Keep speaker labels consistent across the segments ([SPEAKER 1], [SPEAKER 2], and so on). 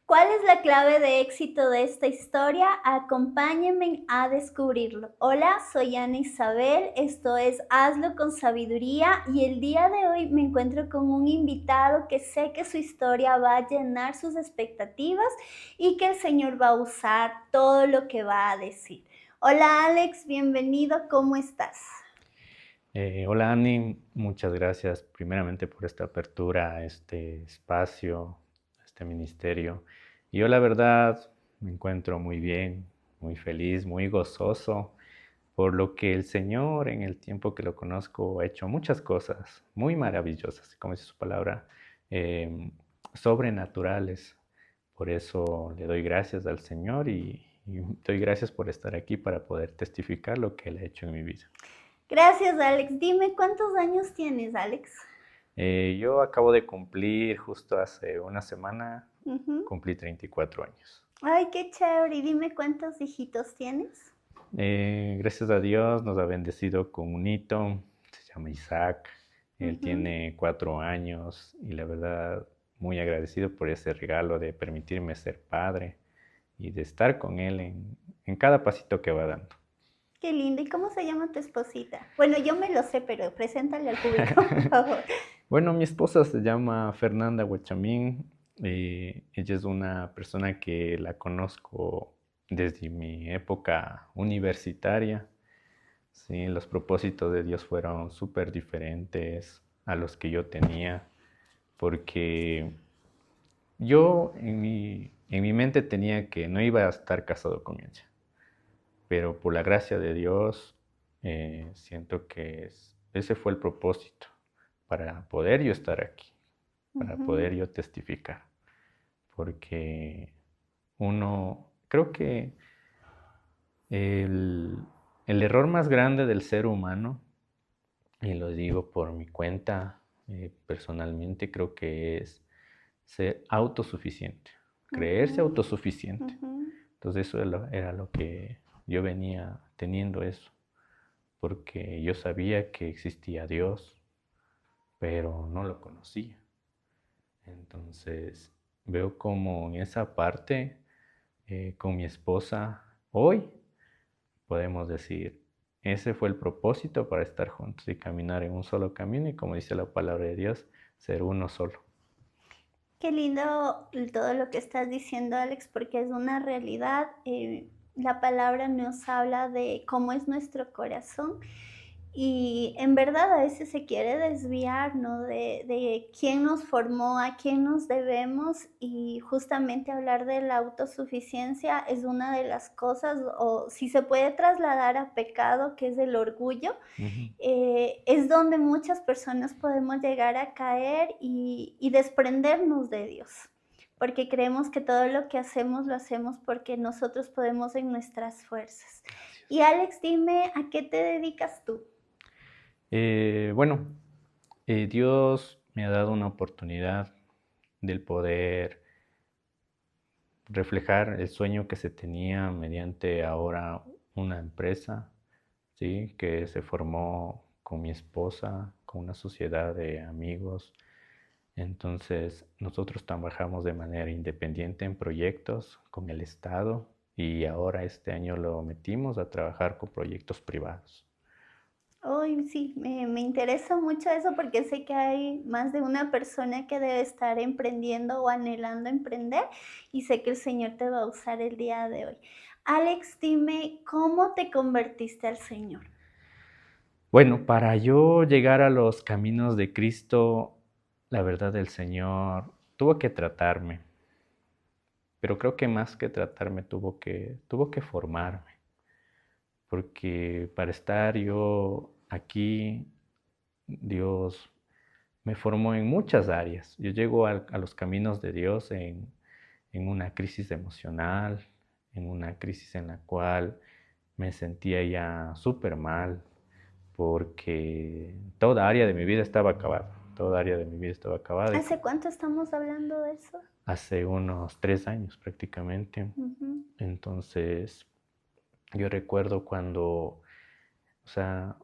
[SPEAKER 1] ¿Cuál es la clave de éxito de esta historia? Acompáñenme a descubrirlo. Hola, soy Ana Isabel, esto es Hazlo con Sabiduría y el día de hoy me encuentro con un invitado que sé que su historia va a llenar sus expectativas y que el Señor va a usar todo lo que va a decir. Hola Alex, bienvenido, ¿cómo estás?
[SPEAKER 2] Hola Ani, muchas gracias primeramente por esta apertura a este espacio, a este ministerio. Y yo la verdad me encuentro muy bien, muy feliz, muy gozoso, por lo que el Señor en el tiempo que lo conozco ha hecho muchas cosas muy maravillosas, como dice su palabra, eh, sobrenaturales. Por eso le doy gracias al Señor y doy gracias por estar aquí para poder testificar lo que Él ha hecho en mi vida.
[SPEAKER 1] Gracias Alex. Dime, ¿cuántos años tienes, Alex?
[SPEAKER 2] Yo acabo de cumplir justo hace una semana,
[SPEAKER 1] Ujú.
[SPEAKER 2] cumplí 34 años.
[SPEAKER 1] Ay, qué chévere. Y dime, ¿cuántos hijitos tienes?
[SPEAKER 2] Gracias a Dios nos ha bendecido con un hito, se llama Isaac, él
[SPEAKER 1] Ujú.
[SPEAKER 2] tiene 4 años y la verdad muy agradecido por ese regalo de permitirme ser padre y de estar con él en cada pasito que va dando.
[SPEAKER 1] Qué lindo. ¿Y cómo se llama tu esposita? Bueno, yo me lo sé, pero preséntale al público, por favor.
[SPEAKER 2] Bueno, mi esposa se llama Fernanda Huachamín. Ella es una persona que la conozco desde mi época universitaria. Sí, los propósitos de Dios fueron súper diferentes a los que yo tenía, porque yo en mi mente tenía que no iba a estar casado con ella, pero por la gracia de Dios siento que ese fue el propósito para poder yo estar aquí, para
[SPEAKER 1] Ujú.
[SPEAKER 2] poder yo testificar, porque creo que el, el error más grande del ser humano, y lo digo por mi cuenta, personalmente creo que es ser autosuficiente,
[SPEAKER 1] Ujú.
[SPEAKER 2] creerse autosuficiente.
[SPEAKER 1] Ujú.
[SPEAKER 2] Entonces eso era lo que yo venía teniendo eso, porque yo sabía que existía Dios, pero no lo conocía. Entonces veo como en esa parte, con mi esposa, hoy podemos decir, ese fue el propósito para estar juntos y caminar en un solo camino y como dice la palabra de Dios, ser uno solo.
[SPEAKER 1] Qué lindo todo lo que estás diciendo, Alex, porque es una realidad. La palabra nos habla de cómo es nuestro corazón y en verdad a veces se quiere desviar, ¿no? De quién nos formó, a quién nos debemos y justamente hablar de la autosuficiencia es una de las cosas, o si se puede trasladar a pecado, que es el orgullo,
[SPEAKER 2] Ujú.
[SPEAKER 1] es donde muchas personas podemos llegar a caer y desprendernos de Dios, porque creemos que todo lo que hacemos lo hacemos porque nosotros podemos en nuestras fuerzas. Y
[SPEAKER 2] Gracias.
[SPEAKER 1] Alex, dime, ¿a qué te dedicas tú?
[SPEAKER 2] Bueno, Dios me ha dado una oportunidad del poder reflejar el sueño que se tenía mediante ahora una empresa, ¿sí? Que se formó con mi esposa, con una sociedad de amigos. Entonces, nosotros trabajamos de manera independiente en proyectos con el Estado y ahora este año lo metimos a trabajar con proyectos privados.
[SPEAKER 1] Hoy sí, me interesa mucho eso porque sé que hay más de una persona que debe estar emprendiendo o anhelando emprender y sé que el Señor te va a usar el día de hoy. Alex, dime, ¿cómo te convertiste al Señor?
[SPEAKER 2] Bueno, para yo llegar a los caminos de Cristo, la verdad el Señor tuvo que tratarme, pero creo que más que tratarme tuvo que formarme, porque para estar yo aquí, Dios me formó en muchas áreas. Yo llego a los caminos de Dios en una crisis emocional, en una crisis en la cual me sentía ya súper mal, porque toda área de mi vida estaba acabada, toda área de mi vida estaba acabada y
[SPEAKER 1] ¿Hace cuánto estamos hablando de eso?
[SPEAKER 2] hace unos 3 años prácticamente.
[SPEAKER 1] Ujú.
[SPEAKER 2] Entonces, yo recuerdo cuando, o sea,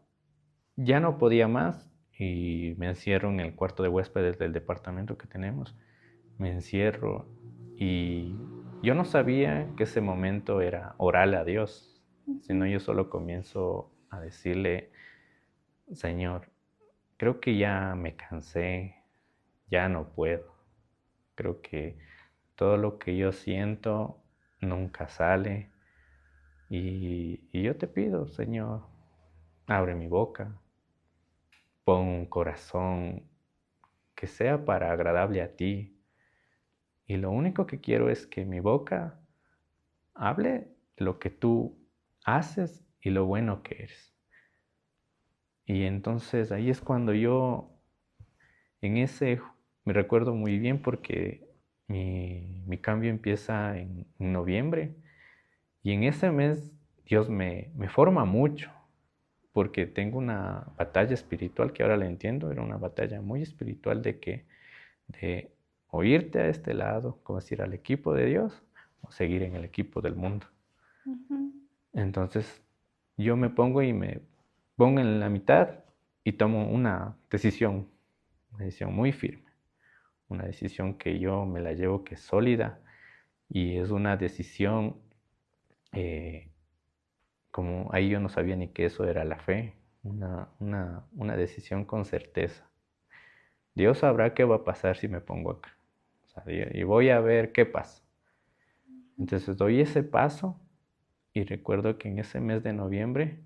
[SPEAKER 2] ya no podía más y me encierro en el cuarto de huéspedes del departamento que tenemos, me encierro Y yo no sabía que ese momento era orarle a Dios, sino yo solo comienzo a decirle, Señor, creo que ya me cansé, ya no puedo. Creo que todo lo que yo siento nunca sale. Y yo te pido, Señor, abre mi boca, pon un corazón que sea para agradable a ti. Y lo único que quiero es que mi boca hable lo que tú haces y lo bueno que eres. Y entonces ahí es cuando yo, en ese, me recuerdo muy bien porque mi cambio empieza en noviembre y en ese mes Dios me forma mucho porque tengo una batalla espiritual que ahora la entiendo, era una batalla muy espiritual de o irte a este lado, como decir, al equipo de Dios o seguir en el equipo del mundo.
[SPEAKER 1] Ujú.
[SPEAKER 2] Entonces yo me pongo y me pongo en la mitad y tomo una decisión muy firme, una decisión que yo me la llevo que es sólida y es una decisión eh, como ahí yo no sabía ni que eso era la fe, una decisión con certeza. Dios sabrá qué va a pasar si me pongo acá. O sea, y voy a ver qué pasa. Entonces doy ese paso y recuerdo que en ese mes de noviembre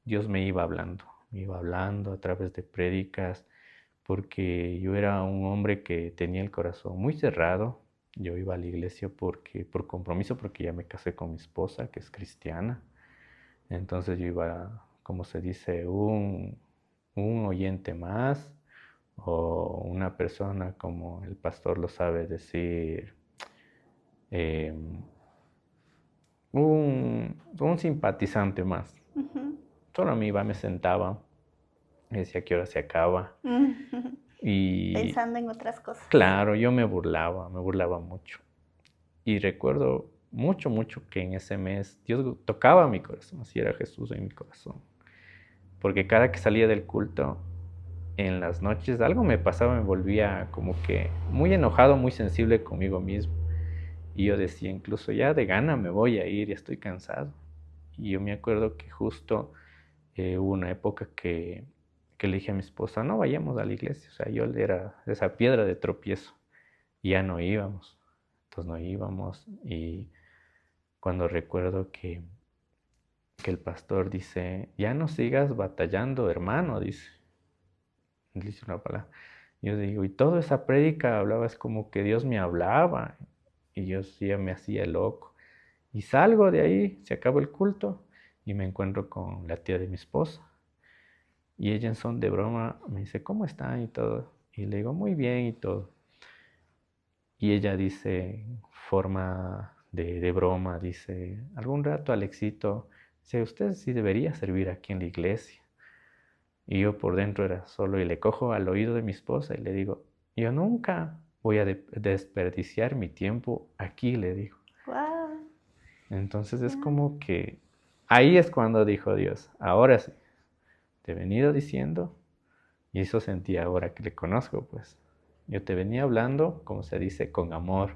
[SPEAKER 2] Dios me iba hablando a través de prédicas, porque yo era un hombre que tenía el corazón muy cerrado. Yo iba a la iglesia por compromiso, porque ya me casé con mi esposa, que es cristiana. Entonces yo iba, como se dice, un oyente más o una persona, como el pastor lo sabe decir, eh, un simpatizante más.
[SPEAKER 1] Ujú.
[SPEAKER 2] Solo me iba, me sentaba, me decía que hora se acaba.
[SPEAKER 1] Ujú.
[SPEAKER 2] Y
[SPEAKER 1] Pensando en otras cosas.
[SPEAKER 2] claro, yo me burlaba mucho. Y recuerdo mucho, mucho que en ese mes Dios tocaba mi corazón, así era Jesús en mi corazón. Porque cada que salía del culto, en las noches, algo me pasaba, me volvía como que muy enojado, muy sensible conmigo mismo. Y yo decía, incluso ya de gana me voy a ir, ya estoy cansado. Y yo me acuerdo que justo hubo una época que le dije a mi esposa, no vayamos a la iglesia. O sea, yo era esa piedra de tropiezo. Y ya no íbamos. Entonces no íbamos. Y cuando recuerdo que el pastor dice, ya no sigas batallando, hermano, dice una palabra. Yo digo, y toda esa prédica hablaba, es como que Dios me hablaba. Y yo sí me hacía loco. Y salgo de ahí, se acabó el culto y me encuentro con la tía de mi esposa. Y ella en son de broma me dice, ¿cómo están? Y todo. Y le digo, muy bien y todo. Y ella dice, forma de broma, dice, algún rato Alexito, dice, usted sí debería servir aquí en la iglesia. Y yo por dentro era solo y le cojo al oído de mi esposa y le digo, yo nunca voy a desperdiciar mi tiempo aquí, le digo.
[SPEAKER 1] Wow.
[SPEAKER 2] Entonces es como que ahí es cuando dijo Dios, ahora sí, te he venido diciendo, y eso sentí ahora que le conozco, pues. Yo te venía hablando, como se dice, con amor,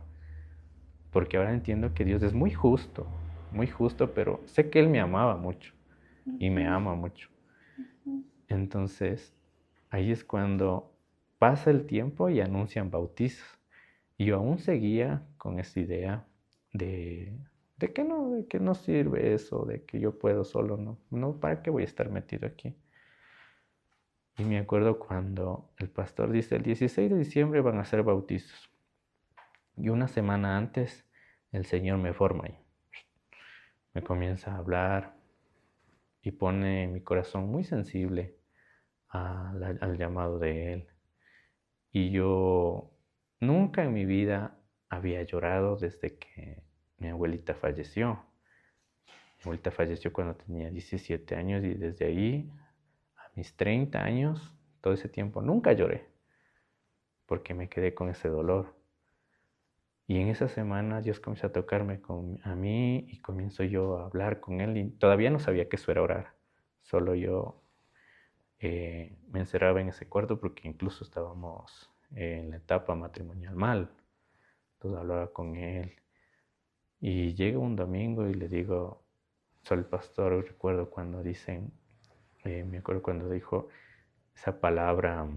[SPEAKER 2] porque ahora entiendo que Dios es muy justo, pero sé que Él me amaba mucho y me ama mucho. Entonces, ahí es cuando pasa el tiempo y anuncian bautizos. Y yo aún seguía con esa idea de, de que no sirve eso, de que yo puedo solo, no, ¿para qué voy a estar metido aquí? Y me acuerdo cuando el pastor dice, el 16 de diciembre van a ser bautizos. Y una semana antes, el Señor me forma ahí. Me comienza a hablar y pone mi corazón muy sensible al llamado de Él. Y yo nunca en mi vida había llorado desde que mi abuelita falleció. Mi abuelita falleció cuando tenía 17 años y desde ahí a mis 30 años, todo ese tiempo, nunca lloré porque me quedé con ese dolor. Y en esa semana Dios comenzó a tocarme a mí y comienzo yo a hablar con Él y todavía no sabía que eso era orar. Solo yo me encerraba en ese cuarto porque incluso estábamos en la etapa matrimonial mal. Entonces hablaba con él. Y llega un domingo y le digo, soy el pastor, recuerdo cuando dicen, me acuerdo cuando dijo esa palabra,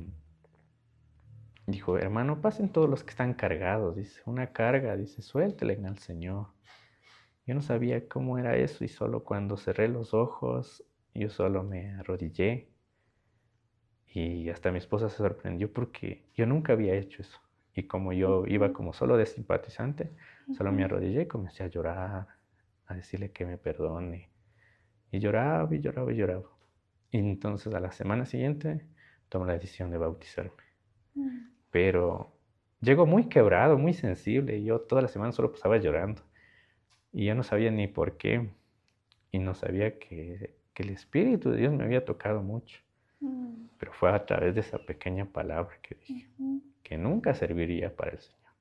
[SPEAKER 2] dijo, hermano, pasen todos los que están cargados, dice, una carga, dice, suéltelen al Señor. Yo no sabía cómo era eso y solo cuando cerré los ojos, yo solo me arrodillé y hasta mi esposa se sorprendió porque yo nunca había hecho eso. Y como yo iba como solo de simpatizante, solo me arrodillé y comencé a llorar, a decirle que me perdone. Y lloraba y lloraba y lloraba. Y entonces a la semana siguiente tomé la decisión de bautizarme. Pero llegó muy quebrado, muy sensible. Y yo toda la semana solo pasaba llorando. Y yo no sabía ni por qué. Y no sabía que el Espíritu de Dios me había tocado mucho. Pero fue a través de esa pequeña palabra que dije, que nunca serviría para el Señor.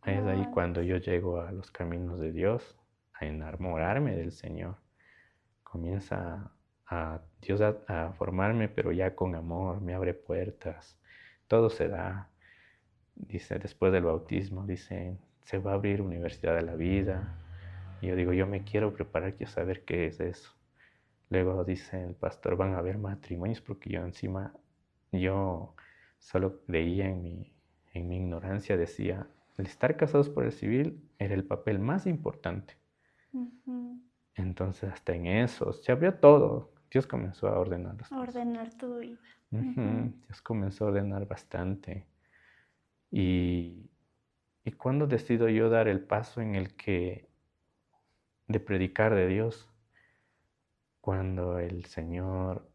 [SPEAKER 2] Es ahí cuando yo llego a los caminos de Dios, a enamorarme del Señor. Comienza Dios a formarme, pero ya con amor, me abre puertas, todo se da. Dice, después del bautismo, dice, se va a abrir Universidad de la Vida. Y yo digo, yo me quiero preparar, quiero saber qué es eso. Luego dice el pastor, van a haber matrimonios, porque yo encima, yo solo creía en mi ignorancia, decía, el estar casados por el civil era el papel más importante. Entonces hasta en eso se abrió todo. Dios comenzó a ordenar las cosas.
[SPEAKER 1] Ordenar tu vida.
[SPEAKER 2] Dios comenzó a ordenar bastante. Y cuando decido yo dar el paso en el que de predicar de Dios, cuando el Señor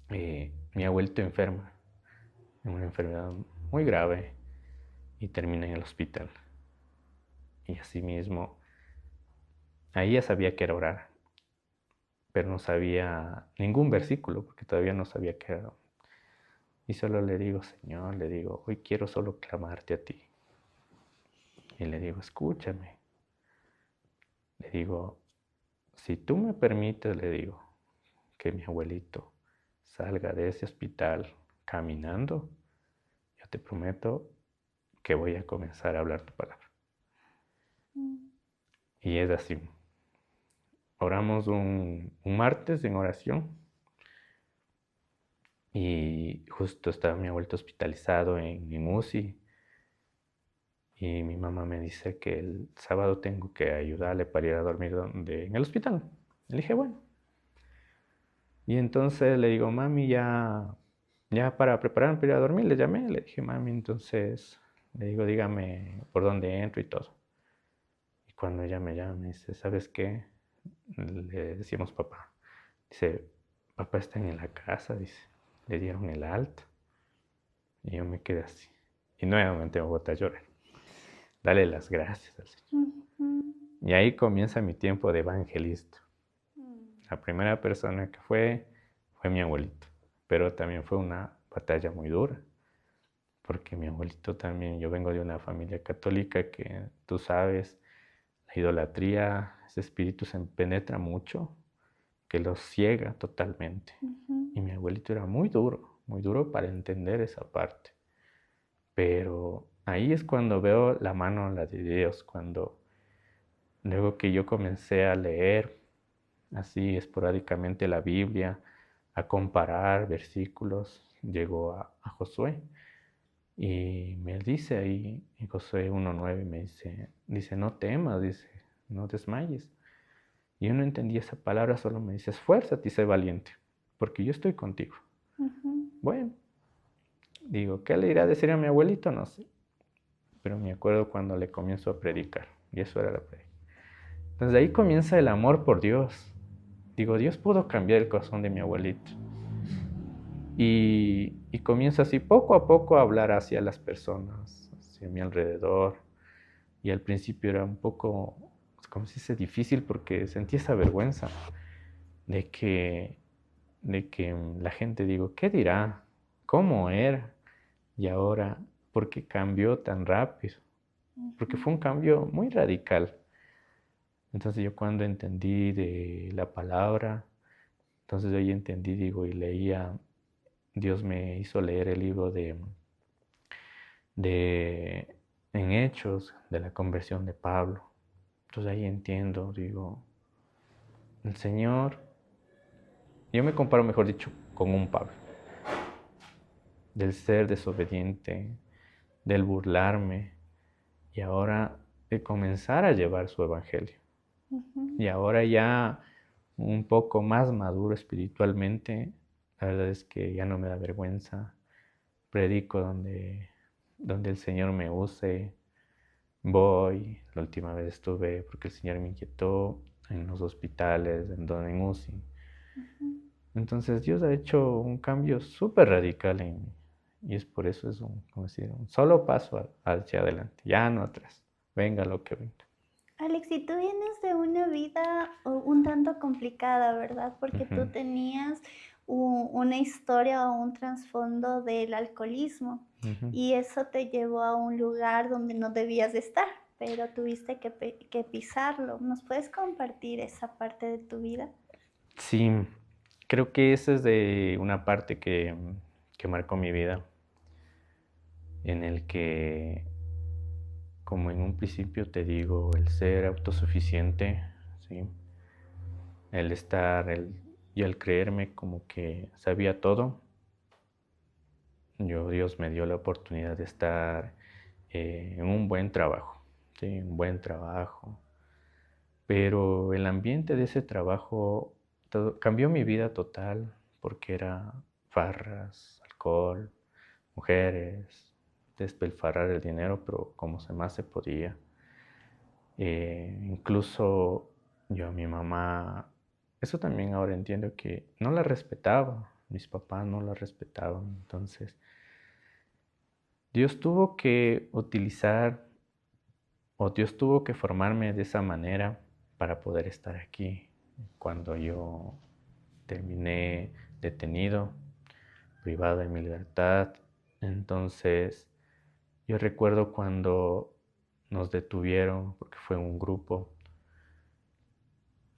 [SPEAKER 2] me ha vuelto enferma, en una enfermedad muy grave, y termina en el hospital. Y así mismo, ahí ya sabía que era orar, pero no sabía ningún versículo, porque todavía no sabía qué era. Y solo le digo, Señor, le digo, hoy quiero solo clamarte a ti. Y le digo, escúchame. Le digo, si tú me permites, le digo, que mi abuelito salga de ese hospital caminando, yo te prometo que voy a comenzar a hablar tu palabra. Y es así. Oramos un martes en oración y justo estaba mi abuelito hospitalizado en UCI. Y mi mamá me dice que el sábado tengo que ayudarle para ir a dormir en el hospital. Le dije, bueno. Y entonces le digo, mami, ya para prepararme para ir a dormir, le llamé. Le dije, mami, entonces, le digo, dígame por dónde entro y todo. Y cuando ella me llama, me dice, ¿sabes qué? Le decíamos papá. Dice, papá está en la casa, dice. Le dieron el alta. Y yo me quedé así. Y nuevamente me boté a llorar. Dale las gracias al Señor. Y ahí comienza mi tiempo de evangelista. La primera persona que fue mi abuelito, pero también fue una batalla muy dura, porque mi abuelito también, yo vengo de una familia católica que tú sabes, la idolatría, ese espíritu se penetra mucho, que los ciega totalmente. Y mi abuelito era muy duro para entender esa parte. Pero ahí es cuando veo la mano, la de Dios, cuando luego que yo comencé a leer así esporádicamente la Biblia, a comparar versículos, llegó a Josué y me dice ahí en Josué 1:9, me dice, no temas, dice, no desmayes. Y yo no entendía esa palabra, solo me dice, esfuérzate y sé valiente, porque yo estoy contigo. Bueno, digo, ¿qué le irá a decir a mi abuelito? No sé. Pero me acuerdo cuando le comienzo a predicar, y eso era la predica. Entonces ahí comienza el amor por Dios. Digo, Dios pudo cambiar el corazón de mi abuelito. Y comienzo así poco a poco a hablar hacia las personas, hacia mi alrededor. Y al principio era un poco, como se dice, difícil porque sentí esa vergüenza de que la gente, digo, ¿qué dirá? ¿Cómo era? Y ahora, ¿por qué cambió tan rápido? Porque fue un cambio muy radical. Entonces yo cuando entendí de la palabra, entonces yo ahí entendí, digo, y leía, Dios me hizo leer el libro de de, en Hechos, de la conversión de Pablo. Entonces ahí entiendo, digo, el Señor, yo me comparo, mejor dicho, con un Pablo, del ser desobediente, del burlarme y ahora de comenzar a llevar su evangelio. Y ahora ya un poco más maduro espiritualmente, la verdad es que ya no me da vergüenza, predico donde el Señor me use, voy, la última vez estuve porque el Señor me inquietó en los hospitales, en UCI. Entonces Dios ha hecho un cambio súper radical en mí. Y es por eso es un solo paso hacia adelante, ya no atrás. Venga lo que venga.
[SPEAKER 1] Alex, y tú vienes de una vida un tanto complicada, ¿verdad? Porque tú
[SPEAKER 2] Ujú.
[SPEAKER 1] tenías una historia o un trasfondo del alcoholismo
[SPEAKER 2] Ujú.
[SPEAKER 1] y eso te llevó a un lugar donde no debías de estar, pero tuviste que pisarlo. ¿Nos puedes compartir esa parte de tu vida?
[SPEAKER 2] Sí, creo que esa es de una parte que marcó mi vida, en el que, como en un principio te digo, el ser autosuficiente, ¿sí? El estar, y el creerme como que sabía todo. Dios me dio la oportunidad de estar en un buen trabajo, ¿sí? Un buen trabajo. Pero el ambiente de ese trabajo cambió mi vida total porque era farras, alcohol, mujeres, despilfarrar el dinero, pero como se más se podía. Incluso yo a mi mamá, eso también ahora entiendo que no la respetaba, mis papás no la respetaban, entonces Dios tuvo que utilizar o Dios tuvo que formarme de esa manera para poder estar aquí. Cuando yo terminé detenido, privado de mi libertad, entonces yo recuerdo cuando nos detuvieron, porque fue un grupo,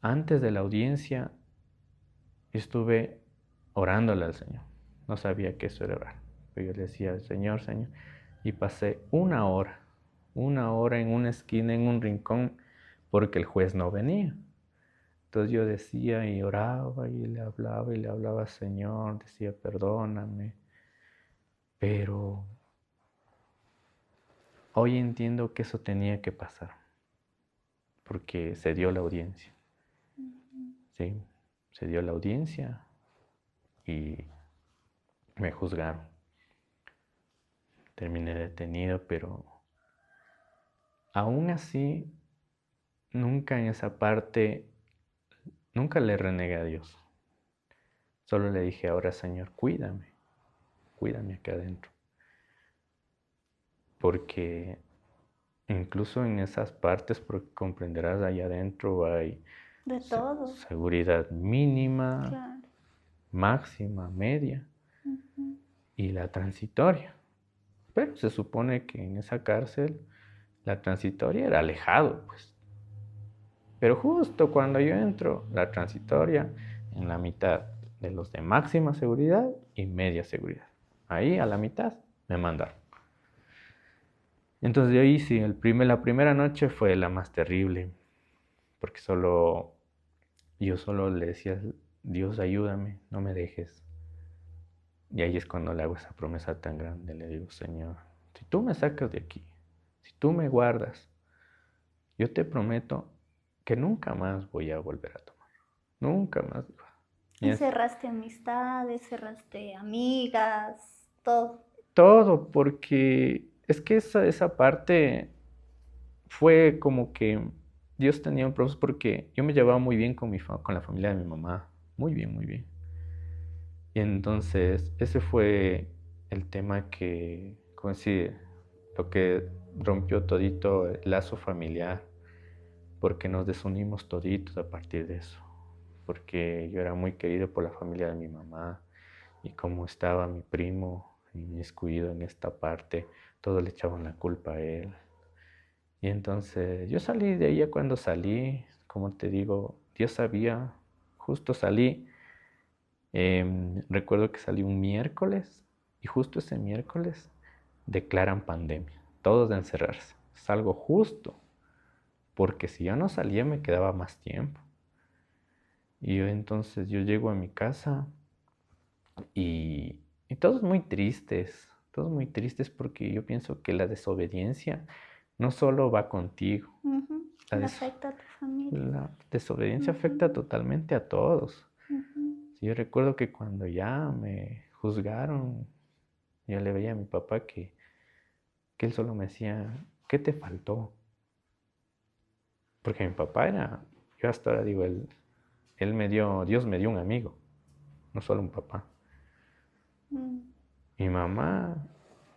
[SPEAKER 2] antes de la audiencia yo estuve orándole al Señor. No sabía que eso era orar, pero yo le decía, Señor, Señor, y pasé una hora en una esquina, en un rincón, porque el juez no venía. Entonces yo decía y oraba y le hablaba, Señor, decía, perdóname. Pero hoy entiendo que eso tenía que pasar, porque se dio la audiencia, ¿sí? Se dio la audiencia y me juzgaron. Terminé detenido, pero aún así, nunca en esa parte, nunca le renegué a Dios. Solo le dije, ahora Señor, cuídame acá adentro. Porque incluso en esas partes, porque comprenderás, allá adentro hay
[SPEAKER 1] De todo,
[SPEAKER 2] seguridad mínima,
[SPEAKER 1] claro.
[SPEAKER 2] máxima, media
[SPEAKER 1] Ujú.
[SPEAKER 2] y la transitoria. Pero se supone que en esa cárcel la transitoria era alejado, pues. Pero justo cuando yo entro, la transitoria en la mitad de los de máxima seguridad y media seguridad. Ahí a la mitad me mandaron. Entonces de ahí sí, la primera noche fue la más terrible, porque yo solo le decía, Dios ayúdame, no me dejes. Y ahí es cuando le hago esa promesa tan grande, le digo, Señor, si tú me sacas de aquí, si tú me guardas, yo te prometo que nunca más voy a volver a tomar, nunca más. Y
[SPEAKER 1] Y
[SPEAKER 2] es
[SPEAKER 1] cerraste amistades, cerraste amigas, todo.
[SPEAKER 2] todo, porque es que esa parte fue como que Dios tenía un propósito, porque yo me llevaba muy bien con la familia de mi mamá, muy bien, muy bien. Y entonces ese fue el tema que coincide, lo que rompió todito el lazo familiar, porque nos desunimos toditos a partir de eso, porque yo era muy querido por la familia de mi mamá y como estaba mi primo inmiscuido en esta parte, todos le echaban la culpa a él. Y entonces yo salí de ahí. Cuando salí, como te digo, Dios sabía, justo salí. Recuerdo que salí un miércoles y justo ese miércoles declaran pandemia, todos de encerrarse. Es algo justo, porque si yo no salía me quedaba más tiempo. Y entonces yo llego a mi casa y todos muy tristes porque yo pienso que la desobediencia no solo va contigo,
[SPEAKER 1] Ujú.
[SPEAKER 2] la,
[SPEAKER 1] Le
[SPEAKER 2] des-
[SPEAKER 1] afecta a tu familia.
[SPEAKER 2] la desobediencia
[SPEAKER 1] Ujú,
[SPEAKER 2] afecta totalmente a todos.
[SPEAKER 1] ujú,
[SPEAKER 2] Yo recuerdo que cuando ya me juzgaron, yo le veía a mi papá que él solo me decía, ¿qué te faltó? Porque mi papá era, yo hasta ahora digo, Dios me dio un amigo, no solo un papá.
[SPEAKER 1] mm,
[SPEAKER 2] Mi mamá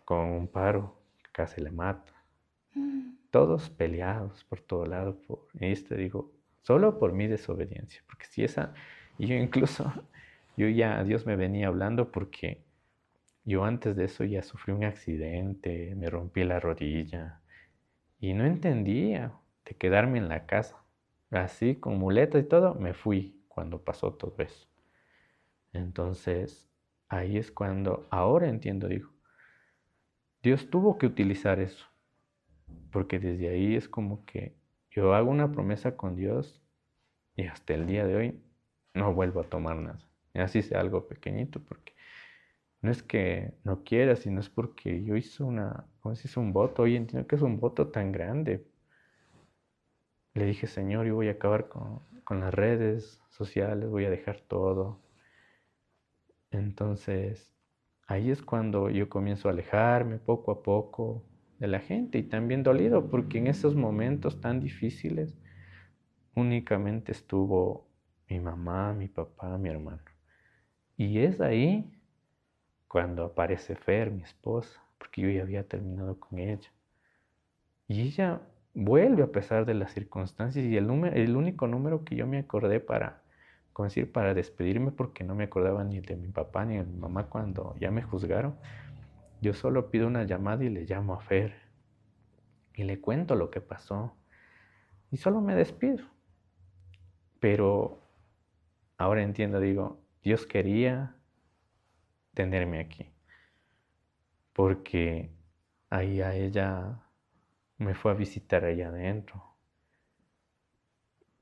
[SPEAKER 2] con un paro, casi le mata.
[SPEAKER 1] mm.
[SPEAKER 2] Todos peleados por todo lado. Digo, solo por mi desobediencia. Porque si esa, y yo incluso, Dios me venía hablando porque yo antes de eso ya sufrí un accidente, me rompí la rodilla y no entendía de quedarme en la casa. Así, con muletas y todo, me fui cuando pasó todo eso. Entonces, ahí es cuando, ahora entiendo, digo, Dios tuvo que utilizar eso, porque desde ahí es como que yo hago una promesa con Dios y hasta el día de hoy no vuelvo a tomar nada. Y así sea algo pequeñito, porque no es que no quiera, sino es porque yo hice ¿cómo se dice? Un voto. Hoy entiendo que es un voto tan grande. Le dije, Señor, yo voy a acabar con las redes sociales, voy a dejar todo. Entonces, ahí es cuando yo comienzo a alejarme poco a poco de la gente y también dolido, porque en esos momentos tan difíciles únicamente estuvo mi mamá, mi papá, mi hermano. Y es ahí cuando aparece Fer, mi esposa, porque yo ya había terminado con ella. Y ella vuelve a pesar de las circunstancias y el único número que yo me acordé como decir, para despedirme, porque no me acordaba ni de mi papá ni de mi mamá cuando ya me juzgaron, yo solo pido una llamada y le llamo a Fer y le cuento lo que pasó y solo me despido. Pero ahora entiendo, digo, Dios quería tenerme aquí, porque ahí a ella me fue a visitar allá adentro.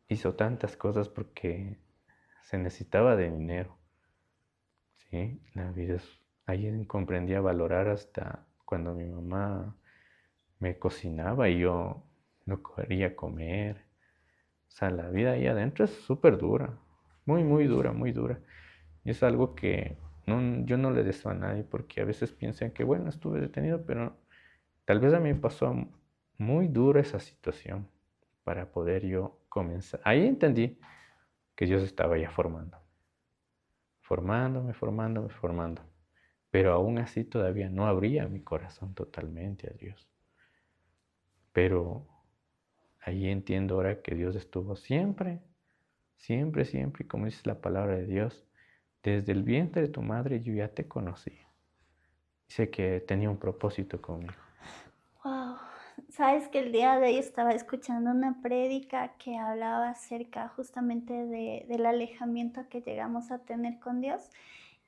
[SPEAKER 2] Hizo tantas cosas porque se necesitaba de dinero, ¿sí? La vida ahí comprendí a valorar hasta cuando mi mamá me cocinaba y yo no quería comer. O sea, la vida ahí adentro es súper dura, muy, muy dura, muy dura. Y es algo que yo no le deseo a nadie porque a veces piensan que, bueno, estuve detenido, pero tal vez a mí me pasó muy dura esa situación para poder yo comenzar. Ahí entendí que Dios estaba ya formándome. Pero aún así todavía no abría mi corazón totalmente a Dios. Pero ahí entiendo ahora que Dios estuvo siempre, siempre, siempre, y como dice la palabra de Dios, desde el vientre de tu madre yo ya te conocí. Sé que tenía un propósito conmigo.
[SPEAKER 1] Wow. Sabes que el día de hoy estaba escuchando una prédica que hablaba acerca justamente del alejamiento que llegamos a tener con Dios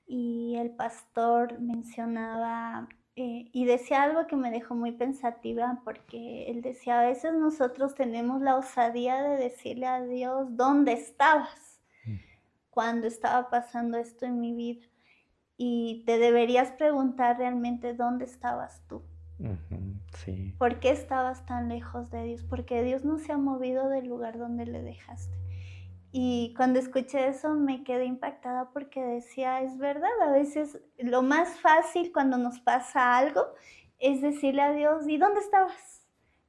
[SPEAKER 1] y el pastor mencionaba y decía algo que me dejó muy pensativa porque él decía, a veces nosotros tenemos la osadía de decirle a Dios, ¿dónde estabas cuando estaba pasando esto en mi vida? Y te deberías preguntar realmente dónde estabas tú.
[SPEAKER 2] Ujú, sí,
[SPEAKER 1] ¿Por qué estabas tan lejos de Dios? Porque Dios no se ha movido del lugar donde le dejaste. Y cuando escuché eso me quedé impactada porque decía, es verdad, a veces lo más fácil cuando nos pasa algo es decirle a Dios, ¿y dónde estabas?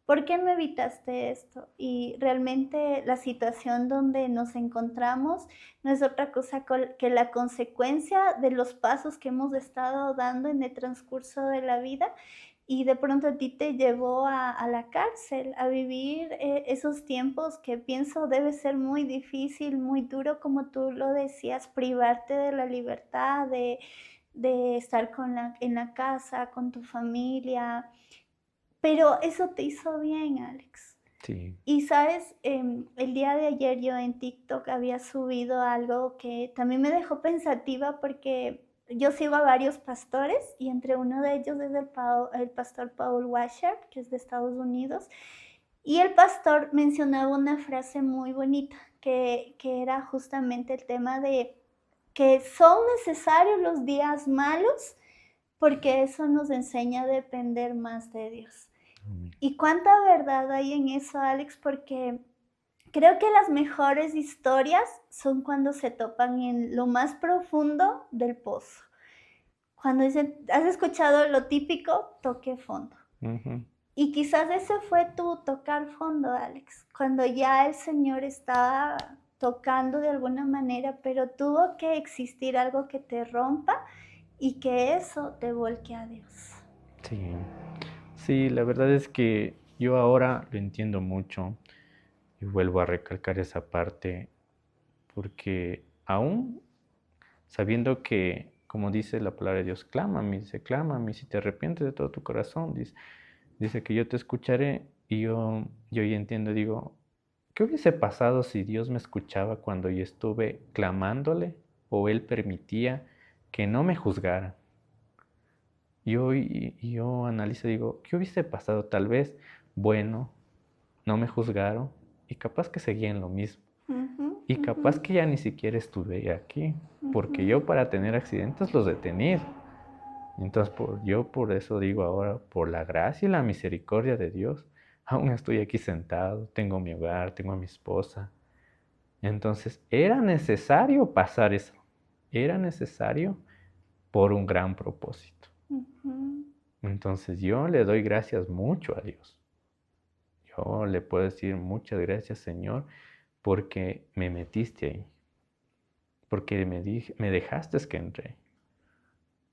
[SPEAKER 1] ¿Por qué me evitaste esto? Y realmente la situación donde nos encontramos no es otra cosa que la consecuencia de los pasos que hemos estado dando en el transcurso de la vida y de pronto a ti te llevó a la cárcel, a vivir esos tiempos que pienso debe ser muy difícil, muy duro, como tú lo decías, privarte de la libertad, de estar en la casa, con tu familia, pero eso te hizo bien, Alex.
[SPEAKER 2] sí.
[SPEAKER 1] Y sabes, el día de ayer yo en TikTok había subido algo que también me dejó pensativa porque yo sigo a varios pastores y entre uno de ellos es el pastor Paul Washer, que es de Estados Unidos, y el pastor mencionaba una frase muy bonita, que era justamente el tema de que son necesarios los días malos porque eso nos enseña a depender más de Dios. Y cuánta verdad hay en eso, Alex, porque creo que las mejores historias son cuando se topan en lo más profundo del pozo. Cuando dicen, ¿has escuchado lo típico? Toque fondo.
[SPEAKER 2] Ujú.
[SPEAKER 1] Y quizás ese fue tu tocar fondo, Alex, cuando ya el Señor estaba tocando de alguna manera, pero tuvo que existir algo que te rompa y que eso te volque a Dios.
[SPEAKER 2] Sí, sí, la verdad es que yo ahora lo entiendo mucho y vuelvo a recalcar esa parte porque aún sabiendo que, como dice la palabra de Dios, clámame, si te arrepientes de todo tu corazón, dice que yo te escucharé y yo ya entiendo, digo, ¿qué hubiese pasado si Dios me escuchaba cuando yo estuve clamándole o Él permitía que no me juzgara? Yo analizo, digo, ¿qué hubiese pasado? Tal vez, bueno, no me juzgaron y capaz que seguía en lo mismo. Y capaz que ya ni siquiera estuve aquí, porque yo para tener accidentes los he tenido. Entonces yo por eso digo ahora, por la gracia y la misericordia de Dios, aún estoy aquí sentado, tengo mi hogar, tengo a mi esposa. Entonces era necesario pasar eso, era necesario por un gran propósito. Entonces yo le doy gracias mucho a Dios. Yo le puedo decir muchas gracias, Señor, porque me metiste ahí, porque me dejaste que entré,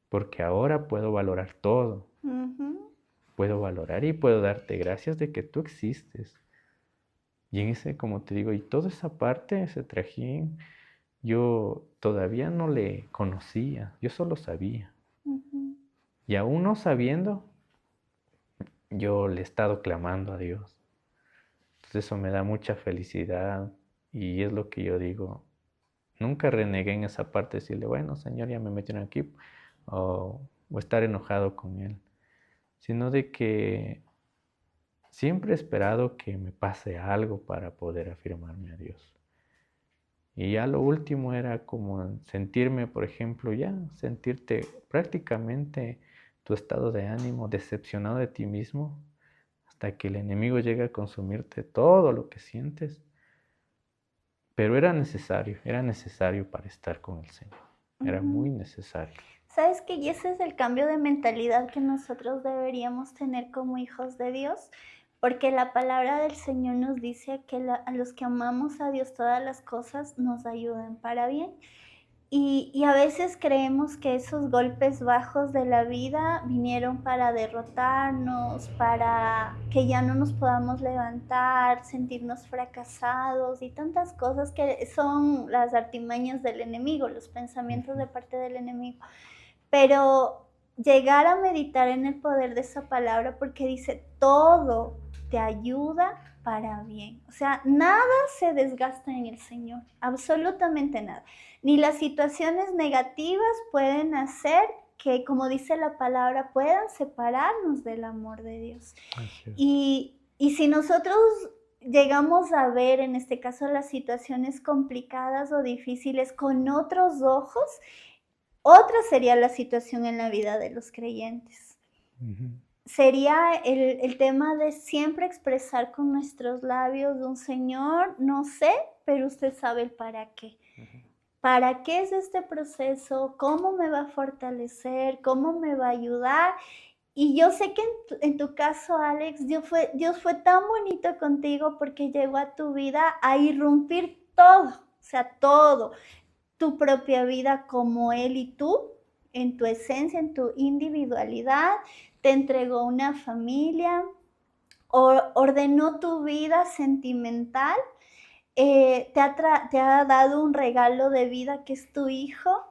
[SPEAKER 2] porque ahora puedo valorar todo. Puedo valorar y puedo darte gracias de que tú existes. Y en ese, como te digo, y toda esa parte, ese trajín, yo todavía no le conocía, yo solo sabía. Y aún no sabiendo, yo le he estado clamando a Dios. Entonces eso me da mucha felicidad y es lo que yo digo. Nunca renegué en esa parte de decirle, bueno, Señor, ya me metieron aquí, o estar enojado con Él, sino de que siempre he esperado que me pase algo para poder afirmarme a Dios. Y ya lo último era como sentirme, por ejemplo, ya sentirte prácticamente tu estado de ánimo decepcionado de ti mismo, hasta que el enemigo llega a consumirte todo lo que sientes. Pero era necesario para estar con el Señor. Era muy necesario.
[SPEAKER 1] ¿Sabes qué? Y ese es el cambio de mentalidad que nosotros deberíamos tener como hijos de Dios, porque la palabra del Señor nos dice que a los que amamos a Dios todas las cosas nos ayudan para bien. Y a veces creemos que esos golpes bajos de la vida vinieron para derrotarnos, para que ya no nos podamos levantar, sentirnos fracasados y tantas cosas que son las artimañas del enemigo, los pensamientos de parte del enemigo. Pero llegar a meditar en el poder de esa palabra, porque dice, todo te ayuda para bien. O sea, nada se desgasta en el Señor, absolutamente nada. Ni las situaciones negativas pueden hacer que, como dice la palabra, puedan separarnos del amor de Dios. Y si nosotros llegamos a ver, en este caso, las situaciones complicadas o difíciles con otros ojos, otra sería la situación en la vida de los creyentes. Sería el tema de siempre expresar con nuestros labios un Señor, no sé, pero usted sabe el para qué. ¿Para qué es este proceso? ¿Cómo me va a fortalecer? ¿Cómo me va a ayudar? Y yo sé que en tu caso, Alex, Dios fue tan bonito contigo porque llegó a tu vida a irrumpir todo, o sea, todo. Tu propia vida como Él y tú, en tu esencia, en tu individualidad, te entregó una familia, ordenó tu vida sentimental, te ha dado un regalo de vida que es tu hijo.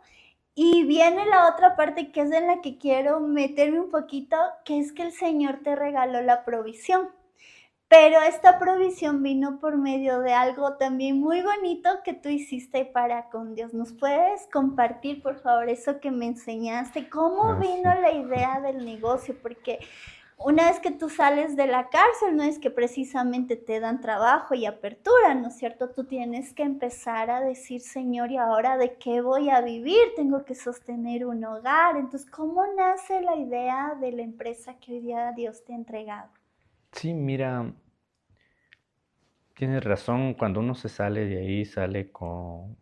[SPEAKER 1] Y viene la otra parte que es en la que quiero meterme un poquito, que es que el Señor te regaló la provisión. Pero esta provisión vino por medio de algo también muy bonito que tú hiciste para con Dios. ¿Nos puedes compartir, por favor, eso que me enseñaste? ¿Cómo
[SPEAKER 2] Ah,
[SPEAKER 1] vino
[SPEAKER 2] sí.
[SPEAKER 1] la idea del negocio? Porque una vez que tú sales de la cárcel, no es que precisamente te dan trabajo y apertura, ¿no es cierto? Tú tienes que empezar a decir, Señor, ¿y ahora de qué voy a vivir? Tengo que sostener un hogar. Entonces, ¿cómo nace la idea de la empresa que hoy día Dios te ha entregado?
[SPEAKER 2] Sí, mira, tienes razón, cuando uno se sale de ahí, sale con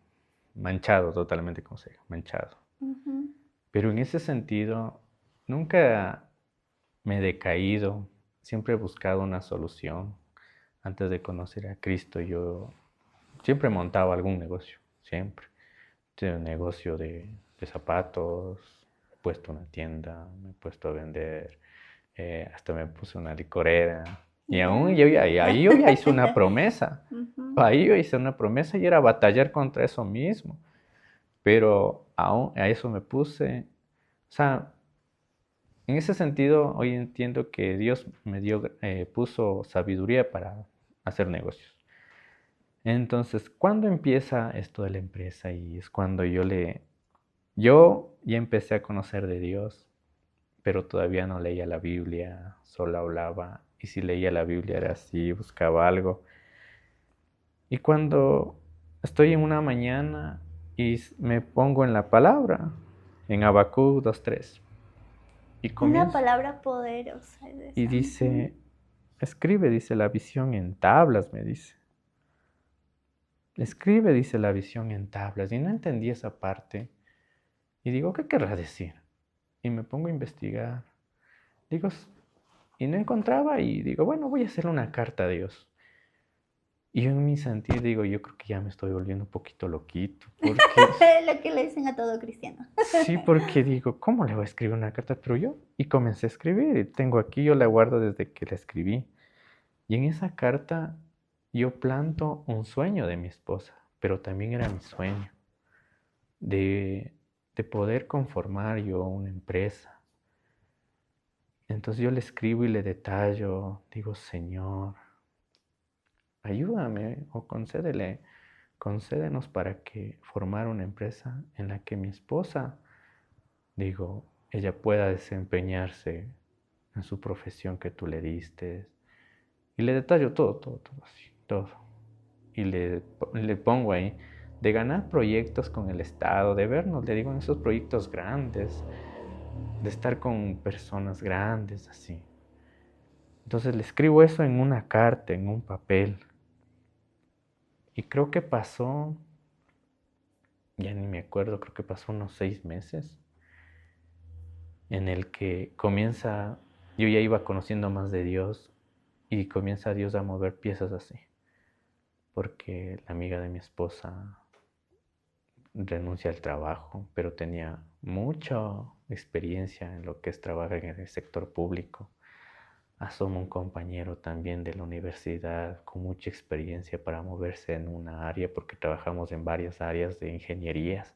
[SPEAKER 2] manchado, totalmente como se diga, manchado.
[SPEAKER 1] Ujú.
[SPEAKER 2] Pero en ese sentido, nunca me he decaído, siempre he buscado una solución. Antes de conocer a Cristo, yo siempre montaba algún negocio, siempre. Un negocio de zapatos, he puesto una tienda, me he puesto a vender, hasta me puse una licorera. Y aún ahí yo ya hice una promesa.
[SPEAKER 1] Ujú.
[SPEAKER 2] Ahí yo hice una promesa y era batallar contra eso mismo. Pero aún a eso me puse. O sea, en ese sentido, hoy entiendo que Dios me puso sabiduría para hacer negocios. Entonces, ¿cuándo empieza esto de la empresa? Y es cuando yo ya empecé a conocer de Dios, pero todavía no leía la Biblia, solo hablaba. Y si leía la Biblia era así, buscaba algo. Y cuando estoy en una mañana y me pongo en la palabra, en Habacuc 2:3, y
[SPEAKER 1] Una
[SPEAKER 2] comienzo,
[SPEAKER 1] palabra poderosa es
[SPEAKER 2] y
[SPEAKER 1] esa. Ujú.
[SPEAKER 2] dice, escribe, dice la visión en tablas, me dice. Escribe, dice la visión en tablas. Y no entendí esa parte. Y digo, ¿qué querrá decir? Y me pongo a investigar. Digo, y no encontraba y digo, bueno, voy a hacerle una carta a Dios. Y yo en mi sentir digo, yo creo que ya me estoy volviendo un poquito loquito, porque
[SPEAKER 1] Lo que le dicen a todo cristiano.
[SPEAKER 2] sí, porque digo, ¿cómo le voy a escribir una carta? Pero yo, y comencé a escribir, y tengo aquí, yo la guardo desde que la escribí. Y en esa carta yo planto un sueño de mi esposa, pero también era mi sueño de, de poder conformar yo una empresa. Entonces yo le escribo y le detallo, digo, Señor, ayúdame o concédenos para que formar una empresa en la que mi esposa, digo, ella pueda desempeñarse en su profesión que tú le diste. Y le detallo todo, todo, todo así, todo. Y le pongo ahí de ganar proyectos con el Estado, de vernos, le digo, en esos proyectos grandes, de estar con personas grandes, así. Entonces le escribo eso en una carta, en un papel. Y creo que pasó, ya ni me acuerdo, creo que pasó unos 6 meses, en el que yo ya iba conociendo más de Dios y comienza Dios a mover piezas así. Porque la amiga de mi esposa renuncia al trabajo, pero tenía mucha experiencia en lo que es trabajar en el sector público. Asoma un compañero también de la universidad con mucha experiencia para moverse en una área, porque trabajamos en varias áreas de ingenierías.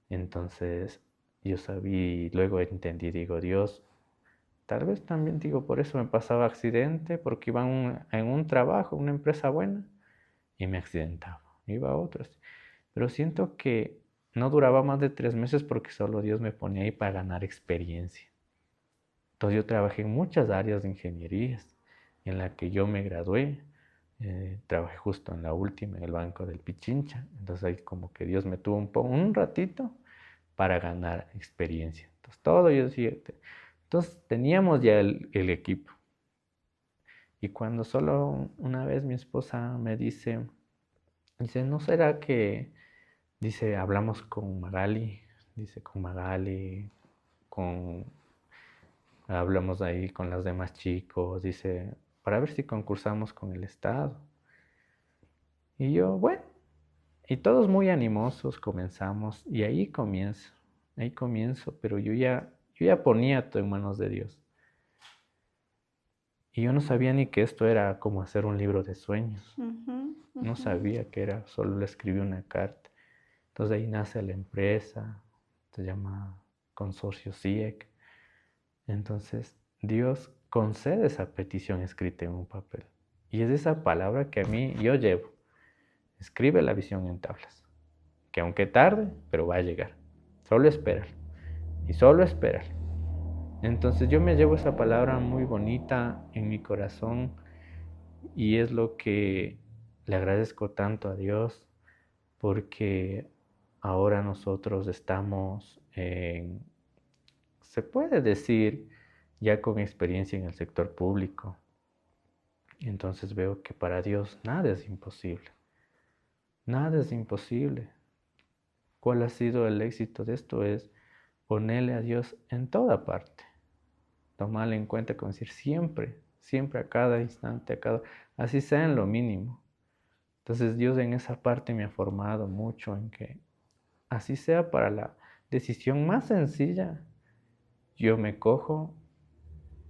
[SPEAKER 2] Entonces yo sabía, luego entendí, digo, Dios, tal vez también digo, por eso me pasaba accidente, porque iba en un trabajo, una empresa buena, y me accidentaba. Iba a otras. Pero siento que no duraba más de 3 meses porque solo Dios me ponía ahí para ganar experiencia. Entonces yo trabajé en muchas áreas de ingenierías en la que yo me gradué. Trabajé justo en la última, en el Banco del Pichincha. Entonces ahí como que Dios me tuvo un ratito para ganar experiencia. Entonces todo yo decía, entonces teníamos ya el equipo. Y cuando solo una vez mi esposa me dice, ¿no será que, dice, hablamos con Magali? Dice, con Magali, con hablamos ahí con los demás chicos, dice, para ver si concursamos con el Estado. Y yo, bueno, y todos muy animosos comenzamos, y ahí comienzo, pero yo ya ponía todo en manos de Dios. Y yo no sabía ni que esto era como hacer un libro de sueños.
[SPEAKER 1] Ujú,
[SPEAKER 2] No
[SPEAKER 1] ujú.
[SPEAKER 2] sabía que era, solo le escribí una carta. Entonces ahí nace la empresa, se llama Consorcio CIEC. Entonces Dios concede esa petición escrita en un papel. Y es esa palabra que a mí yo llevo. Escribe la visión en tablas. Que aunque tarde, pero va a llegar. Solo esperar. Y solo esperar. Entonces yo me llevo esa palabra muy bonita en mi corazón y es lo que le agradezco tanto a Dios porque ahora nosotros estamos se puede decir, ya con experiencia en el sector público. Entonces veo que para Dios nada es imposible. Nada es imposible. ¿Cuál ha sido el éxito de esto? Es ponerle a Dios en toda parte. Tomarle en cuenta, como decir, siempre, siempre a cada instante, así sea en lo mínimo. Entonces Dios en esa parte me ha formado mucho en que así sea para la decisión más sencilla, yo me cojo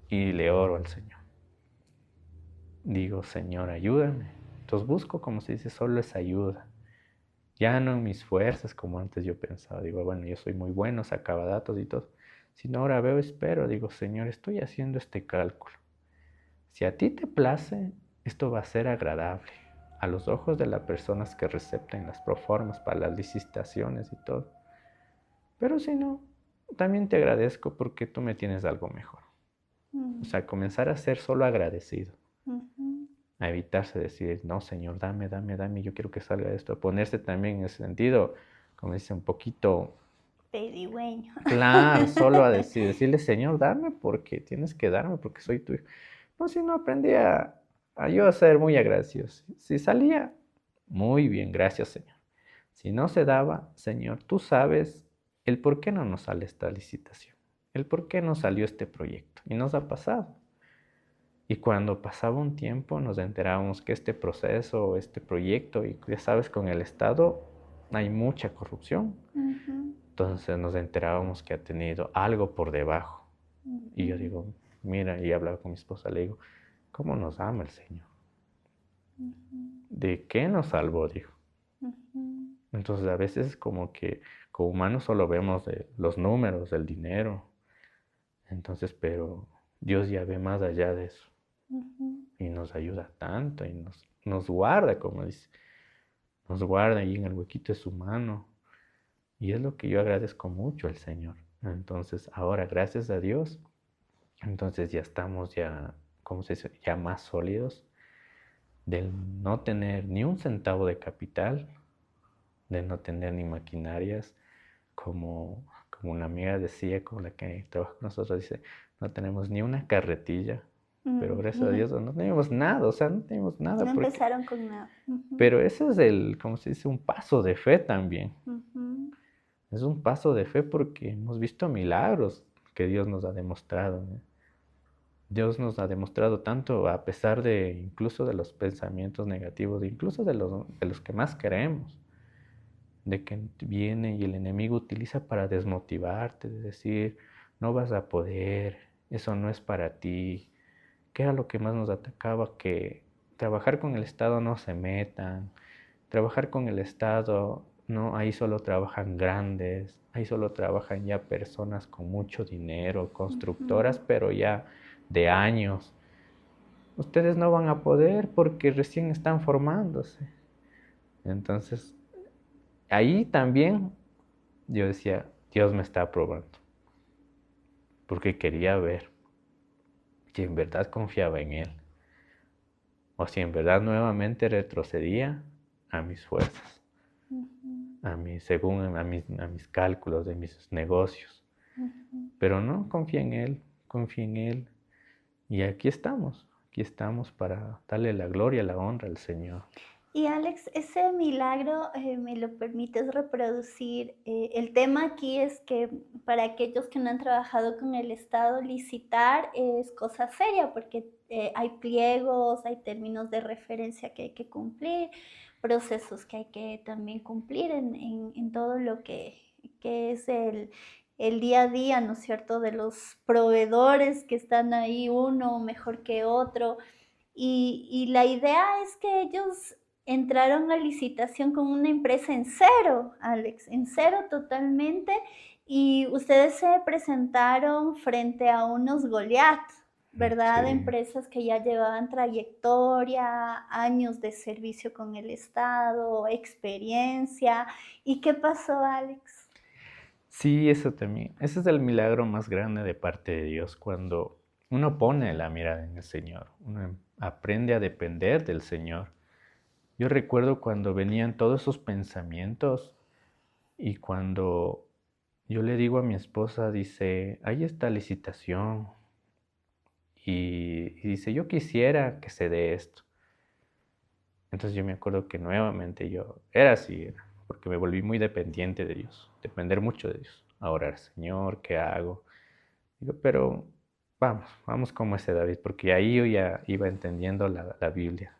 [SPEAKER 2] y le oro al Señor. Digo, Señor, ayúdame. Entonces busco, como se dice, solo esa ayuda. Ya no en mis fuerzas, como antes yo pensaba. Digo, bueno, yo soy muy bueno, sacaba datos y todo. Sino ahora veo, espero, digo, Señor, estoy haciendo este cálculo. Si a ti te place, esto va a ser agradable a los ojos de las personas que recepten las proformas para las licitaciones y todo. Pero si no, también te agradezco porque tú me tienes algo mejor. O sea, comenzar a ser solo agradecido. A evitarse decir, no, Señor, dame, dame, dame, yo quiero que salga esto. Ponerse también en ese sentido, como dice, un poquito
[SPEAKER 1] pedigüeño.
[SPEAKER 2] Claro, solo a decirle, Señor, dame porque tienes que darme porque soy tu hijo. No, si no aprendí a yo a ser muy agradecido. Si salía, muy bien, gracias, Señor. Si no se daba, Señor, tú sabes el por qué no nos sale esta licitación, el por qué no salió este proyecto. Y nos ha pasado. Y cuando pasaba un tiempo nos enterábamos que este proceso, este proyecto, y ya sabes, con el Estado hay mucha corrupción. Entonces nos enterábamos que ha tenido algo por debajo. Y yo digo, mira, y hablaba con mi esposa, le digo, ¿cómo nos ama el Señor? ¿De qué nos salvó? Dijo. Entonces a veces como que como humanos solo vemos los números, el dinero. Entonces, pero Dios ya ve más allá de eso. Y nos ayuda tanto y nos guarda, como dice. Nos guarda ahí en el huequito de su mano. Y es lo que yo agradezco mucho al Señor. Entonces, ahora, gracias a Dios, entonces ya estamos ¿cómo se dice? Ya más sólidos del no tener ni un centavo de capital, de no tener ni maquinarias, como una amiga decía, con la que trabaja con nosotros, dice, no tenemos ni una carretilla, pero gracias a Dios no tenemos nada, o sea, no tenemos nada.
[SPEAKER 1] No empezaron con nada.
[SPEAKER 2] Pero ese es ¿cómo se dice? Un paso de fe también. Es un paso de fe porque hemos visto milagros que Dios nos ha demostrado, ¿no? Dios nos ha demostrado tanto a pesar de incluso de los pensamientos negativos, incluso de los que más queremos, de que viene y el enemigo utiliza para desmotivarte, de decir, no vas a poder, eso no es para ti. ¿Qué era lo que más nos atacaba? Que trabajar con el Estado no se metan, trabajar con el Estado, no, ahí solo trabajan grandes, ahí solo trabajan ya personas con mucho dinero, constructoras, pero ya de años. Ustedes no van a poder porque recién están formándose. Entonces, ahí también yo decía, Dios me está probando, porque quería ver si en verdad confiaba en Él, o si en verdad nuevamente retrocedía a mis fuerzas, según a mis cálculos de mis negocios. Pero no, confía en Él, y aquí estamos para darle la gloria, la honra al Señor.
[SPEAKER 1] Y Alex, ese milagro, ¿me lo permites reproducir? El tema aquí es que para aquellos que no han trabajado con el Estado, licitar es cosa seria porque hay pliegos, hay términos de referencia que hay que cumplir, procesos que hay que también cumplir en todo lo que es el día a día, ¿no es cierto?, de los proveedores que están ahí, uno mejor que otro. Y la idea es que ellos entraron a licitación con una empresa en cero, Alex, en cero totalmente, y ustedes se presentaron frente a unos Goliat, ¿verdad?
[SPEAKER 2] Sí.
[SPEAKER 1] Empresas que ya llevaban trayectoria, años de servicio con el Estado, experiencia. ¿Y qué pasó, Alex?
[SPEAKER 2] Sí, eso también. Ese es el milagro más grande de parte de Dios, cuando uno pone la mirada en el Señor, uno aprende a depender del Señor. Yo recuerdo cuando venían todos esos pensamientos y cuando yo le digo a mi esposa, dice, hay esta licitación y dice, yo quisiera que se dé esto. Entonces yo me acuerdo que nuevamente yo era así, porque me volví muy dependiente de Dios, depender mucho de Dios. A orar, Señor, ¿qué hago? Digo, pero vamos como ese David, porque ahí yo ya iba entendiendo la Biblia.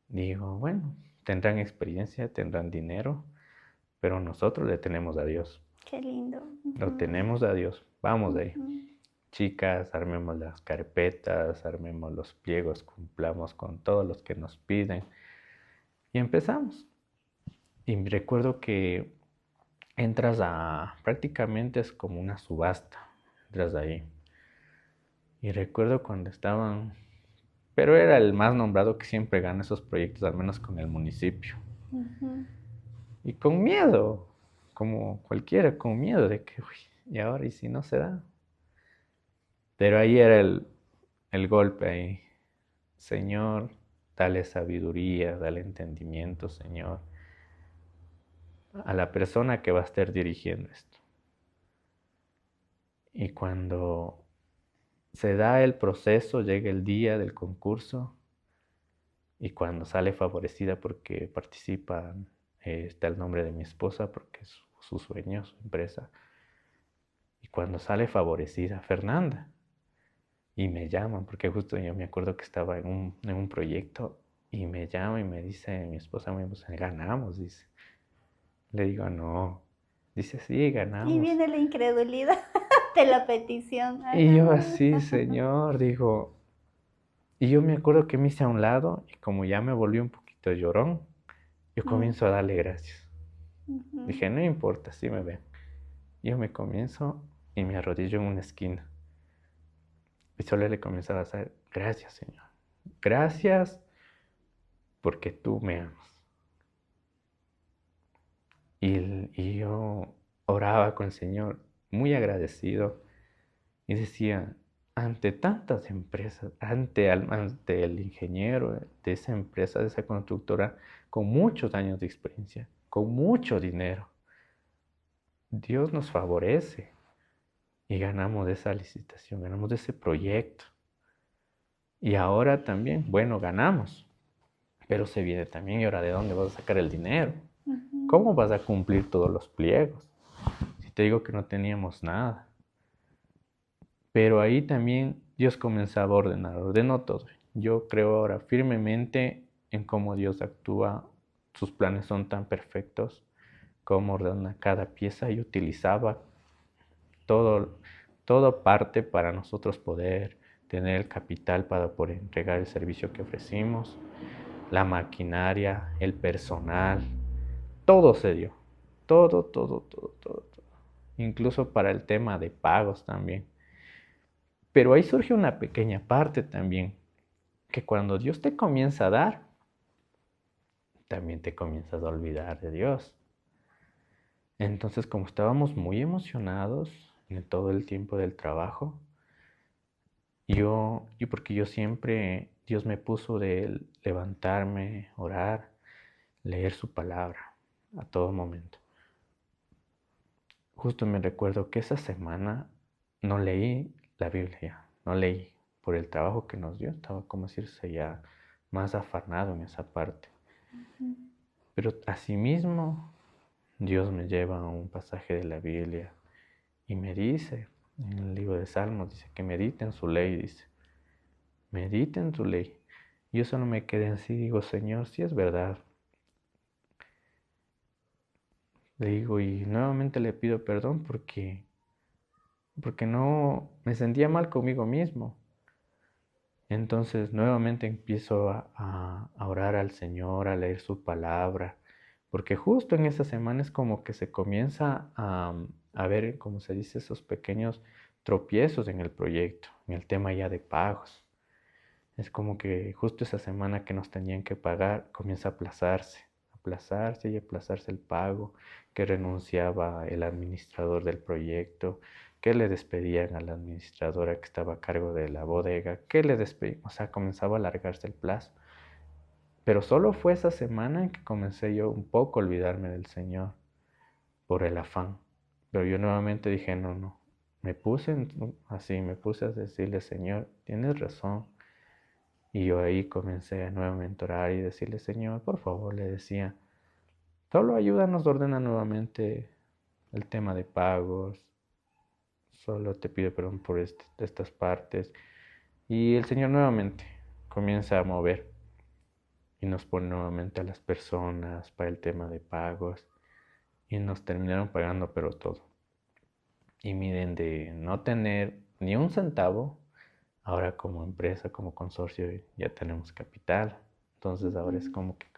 [SPEAKER 2] Digo, bueno, tendrán experiencia, tendrán dinero, pero nosotros le tenemos a Dios.
[SPEAKER 1] Qué lindo.
[SPEAKER 2] Lo
[SPEAKER 1] Ujú,
[SPEAKER 2] tenemos a Dios. Vamos de ahí.
[SPEAKER 1] ujú.
[SPEAKER 2] Chicas, armemos las carpetas, armemos los pliegos, cumplamos con todos los que nos piden. Y empezamos. Y recuerdo que prácticamente es como una subasta. Entras ahí. Y recuerdo cuando estaban, pero era el más nombrado que siempre gana esos proyectos, al menos con el municipio.
[SPEAKER 1] Ujú.
[SPEAKER 2] Y con miedo, como cualquiera, con miedo de que, uy, ¿y ahora y si no se da? Pero ahí era el golpe ahí. Señor, dale sabiduría, dale entendimiento, Señor, a la persona que va a estar dirigiendo esto. Y cuando se da el proceso, llega el día del concurso y cuando sale favorecida porque participa, está el nombre de mi esposa porque es su sueño, su empresa. Y cuando sale favorecida, Fernanda. Y me llaman, porque justo yo me acuerdo que estaba en un proyecto y me llama y me dice mi esposa, pues ganamos, dice. Le digo, no. Dice, sí,
[SPEAKER 1] Y
[SPEAKER 2] ganamos.
[SPEAKER 1] viene la incredulidad de la petición.
[SPEAKER 2] Y yo
[SPEAKER 1] Ajá.
[SPEAKER 2] así, Señor, digo. Y yo me acuerdo que me hice a un lado y como ya me volví un poquito llorón, yo
[SPEAKER 1] Mm,
[SPEAKER 2] comienzo a darle gracias.
[SPEAKER 1] ujú.
[SPEAKER 2] Dije, no importa, sí me ven. Yo me comienzo y me arrodillo en una esquina. Y solo le comienzo a decir, gracias, Señor. Gracias porque tú me amas. Y yo oraba con el Señor muy agradecido y decía, ante tantas empresas, ante el ingeniero de esa empresa, de esa constructora, con muchos años de experiencia, con mucho dinero, Dios nos favorece y ganamos de esa licitación, ganamos de ese proyecto. Y ahora también, bueno, ganamos, pero se viene también, ¿y ahora de dónde vas a sacar el dinero?
[SPEAKER 1] Ujú.
[SPEAKER 2] ¿Cómo vas a cumplir todos los pliegos? Si te digo que no teníamos nada. Pero ahí también Dios comenzaba a ordenar, ordenó todo. Yo creo ahora firmemente en cómo Dios actúa, sus planes son tan perfectos, cómo ordena cada pieza y utilizaba todo, todo parte para nosotros poder tener el capital para poder entregar el servicio que ofrecimos, la maquinaria, el personal, todo se dio, todo. Incluso para el tema de pagos también. Pero ahí surge una pequeña parte también, que cuando Dios te comienza a dar, también te comienzas a olvidar de Dios. Entonces, como estábamos muy emocionados en todo el tiempo del trabajo, porque yo siempre, Dios me puso de levantarme, orar, leer su palabra a todo momento. Justo me recuerdo que esa semana no leí la Biblia, no leí por el trabajo que nos dio, estaba como decirse ya más afanado en esa parte. Pero asimismo, Dios me lleva a un pasaje de la Biblia y me dice, en el libro de Salmos, dice que medite en su ley, dice, medite en tu ley. Yo solo me quedé así, digo, Señor, si es verdad. Le digo, y nuevamente le pido perdón porque no me sentía mal conmigo mismo. Entonces nuevamente empiezo a orar al Señor, a leer su palabra, porque justo en esa semana es como que se comienza a ver, como se dice, esos pequeños tropiezos en el proyecto, en el tema ya de pagos. Es como que justo esa semana que nos tenían que pagar comienza a aplazarse y aplazarse el pago, que renunciaba el administrador del proyecto, que le despedían a la administradora que estaba a cargo de la bodega, que le despedían, o sea, comenzaba a alargarse el plazo. Pero solo fue esa semana en que comencé yo un poco a olvidarme del Señor por el afán. Pero yo nuevamente dije, no, no. Me puse a decirle, Señor, tienes razón. Y yo ahí comencé a nuevamente orar y decirle, Señor, por favor, le decía, solo ayúdanos a ordenar nuevamente el tema de pagos. Solo te pido perdón por estas partes. Y el Señor nuevamente comienza a mover y nos pone nuevamente a las personas para el tema de pagos. Y nos terminaron pagando, pero todo. Y miren, de no tener ni un centavo, ahora como empresa, como consorcio, ya tenemos capital. Entonces ahora es como que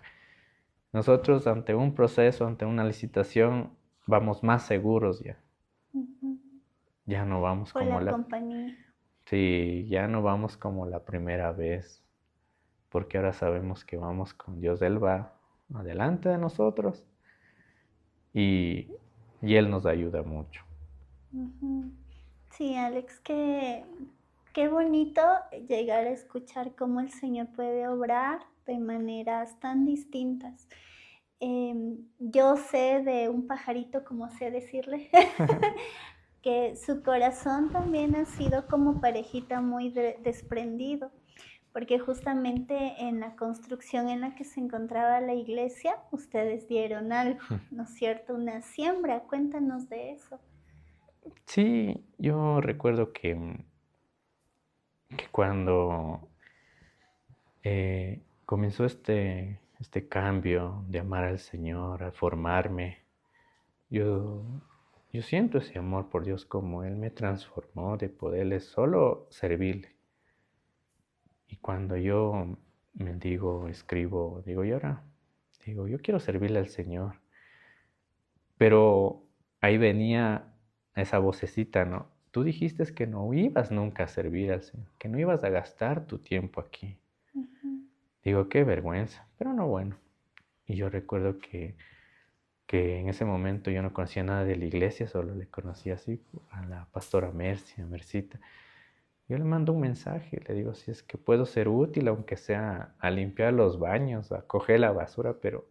[SPEAKER 2] nosotros ante un proceso, ante una licitación, vamos más seguros ya. Ya no vamos
[SPEAKER 1] Por
[SPEAKER 2] como
[SPEAKER 1] la compañía.
[SPEAKER 2] Sí, ya no vamos como la primera vez, porque ahora sabemos que vamos con Dios. Él va adelante de nosotros y, y Él nos ayuda mucho.
[SPEAKER 1] Sí, Alex, qué bonito llegar a escuchar cómo el Señor puede obrar de maneras tan distintas. Yo sé de un pajarito, como sé decirle, que su corazón también ha sido como parejita muy desprendido, porque justamente en la construcción en la que se encontraba la iglesia, ustedes dieron algo, ¿no es cierto? Una siembra, cuéntanos de eso.
[SPEAKER 2] Sí, yo recuerdo que cuando comenzó este cambio de amar al Señor, a formarme, yo, yo siento ese amor por Dios como Él me transformó de poderle solo servirle. Y cuando yo me digo, escribo, digo, y ahora, digo, yo quiero servirle al Señor. Pero ahí venía esa vocecita, ¿no? Tú dijiste que no ibas nunca a servir al Señor, que no ibas a gastar tu tiempo aquí. Digo, qué vergüenza, pero no bueno. Y yo recuerdo que en ese momento yo no conocía nada de la iglesia, solo le conocía así a la pastora Mercy, a Mercita. Yo le mando un mensaje, le digo, si es que puedo ser útil, aunque sea a limpiar los baños, a coger la basura, pero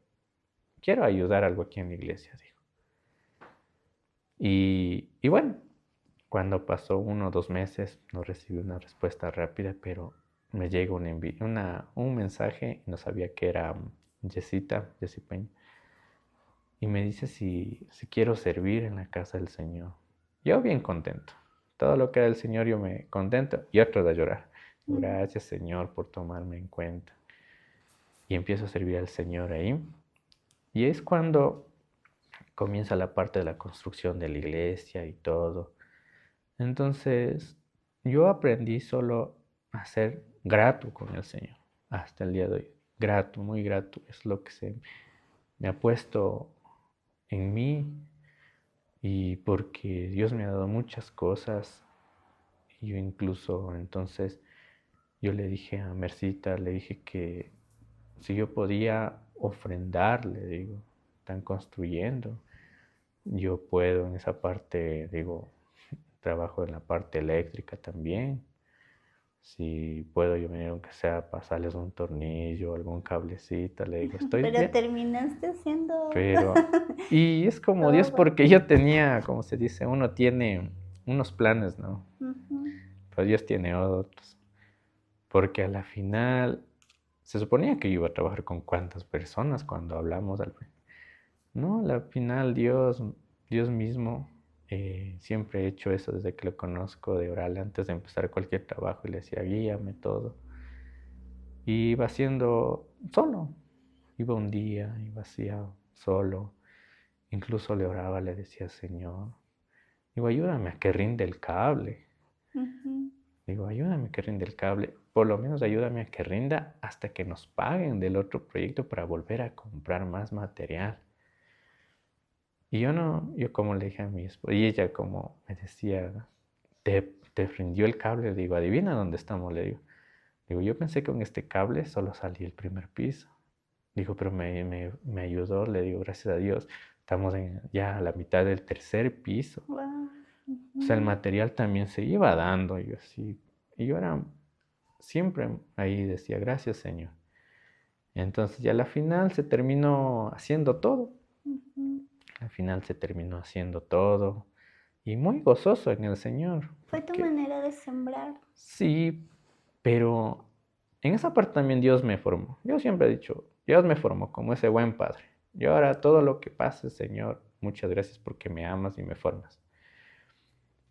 [SPEAKER 2] quiero ayudar algo aquí en la iglesia, digo. Y bueno, cuando pasó 1 o 2 meses, no recibí una respuesta rápida, pero me llega un mensaje y no sabía que era Jessie Peña. Y me dice si quiero servir en la casa del Señor. Yo bien contento. Todo lo que era el Señor yo me contento y otro de llorar. Gracias Señor por tomarme en cuenta. Y empiezo a servir al Señor ahí. Y es cuando comienza la parte de la construcción de la iglesia y todo. Entonces, yo aprendí solo a ser grato con el Señor hasta el día de hoy. Grato, muy grato. Es lo que me ha puesto en mí y porque Dios me ha dado muchas cosas. Y yo incluso entonces, yo le dije a Mercita, le dije que si yo podía ofrendar, le digo, están construyendo. Yo puedo en esa parte, digo, trabajo en la parte eléctrica también. Si puedo yo venir aunque sea pasarles un tornillo, algún cablecito, le digo, estoy
[SPEAKER 1] Pero
[SPEAKER 2] bien.
[SPEAKER 1] terminaste haciendo
[SPEAKER 2] Y es como Dios,
[SPEAKER 1] todo.
[SPEAKER 2] porque yo tenía, como se dice, uno tiene unos planes, ¿no? Pero Dios tiene otros. Porque a la final, se suponía que yo iba a trabajar con cuántas personas cuando hablamos al principio. No, al final Dios mismo, siempre he hecho eso desde que lo conozco, de orarle antes de empezar cualquier trabajo y le decía, guíame todo. Y iba haciendo solo. Iba un día, iba hacía solo. Incluso le oraba, le decía, Señor, digo, ayúdame a que rinde el cable. Digo, ayúdame a que rinde el cable. Por lo menos ayúdame a que rinda hasta que nos paguen del otro proyecto para volver a comprar más material. Y yo no, yo como le dije a mi esposa, y ella como me decía, te prendió el cable. Le digo, adivina dónde estamos, le digo. Digo, yo pensé que con este cable solo salí el primer piso. Digo, pero me ayudó, le digo, gracias a Dios. Estamos ya a la mitad del tercer piso.
[SPEAKER 1] Wow.
[SPEAKER 2] O sea, el material también se iba dando. Y yo así, y yo era siempre ahí decía, gracias Señor. Entonces ya a la final se terminó haciendo todo. Al final se terminó haciendo todo. Y muy gozoso en el Señor.
[SPEAKER 1] Fue tu manera de sembrar.
[SPEAKER 2] Sí, pero en esa parte también Dios me formó. Yo siempre he dicho, Dios me formó como ese buen padre. Y ahora todo lo que pase, Señor, muchas gracias porque me amas y me formas.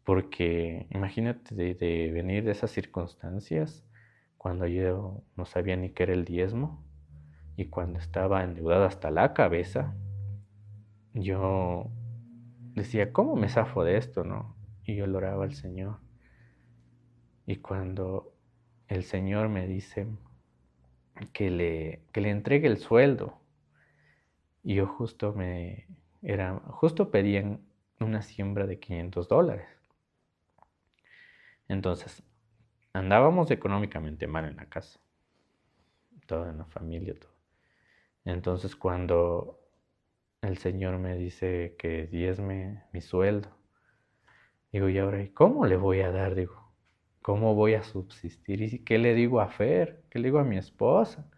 [SPEAKER 2] Porque imagínate de venir de esas circunstancias cuando yo no sabía ni qué era el diezmo y cuando estaba endeudado hasta la cabeza, yo decía, ¿cómo me zafo de esto, no? Y yo le oraba al Señor. Y cuando el Señor me dice que le entregue el sueldo, y yo justo pedían una siembra de $500. Entonces, andábamos económicamente mal en la casa, toda en la familia, todo. Entonces, cuando el Señor me dice que diezme mi sueldo, digo, ¿y ahora cómo le voy a dar? Digo, ¿cómo voy a subsistir? ¿Y qué le digo a Fer? ¿Qué le digo a mi esposa?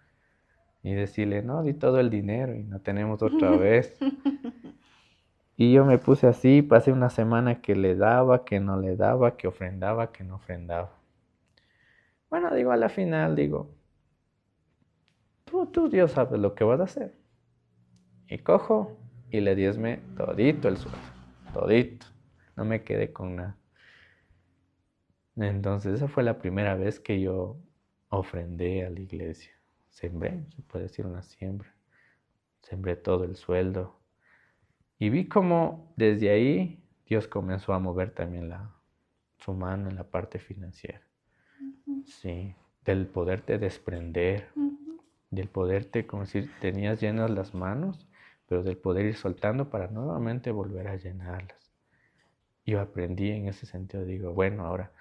[SPEAKER 2] Y decirle, no, di todo el dinero y no tenemos otra vez. Y yo me puse así, pasé una semana que le daba, que no le daba, que ofrendaba, que no ofrendaba. Bueno, digo, a la final, digo, tú Dios sabes lo que vas a hacer. Y cojo y le diezme todito el sueldo, todito. No me quedé con nada. Entonces, esa fue la primera vez que yo ofrendé a la iglesia. Sembré, se puede decir una siembra. Sembré todo el sueldo. Y vi cómo desde ahí Dios comenzó a mover también su mano en la parte financiera. Sí, del poderte desprender, del poderte, como si tenías llenas las manos, pero del poder ir soltando para nuevamente volver a llenarlas. Yo aprendí en ese sentido, digo, bueno, ahora,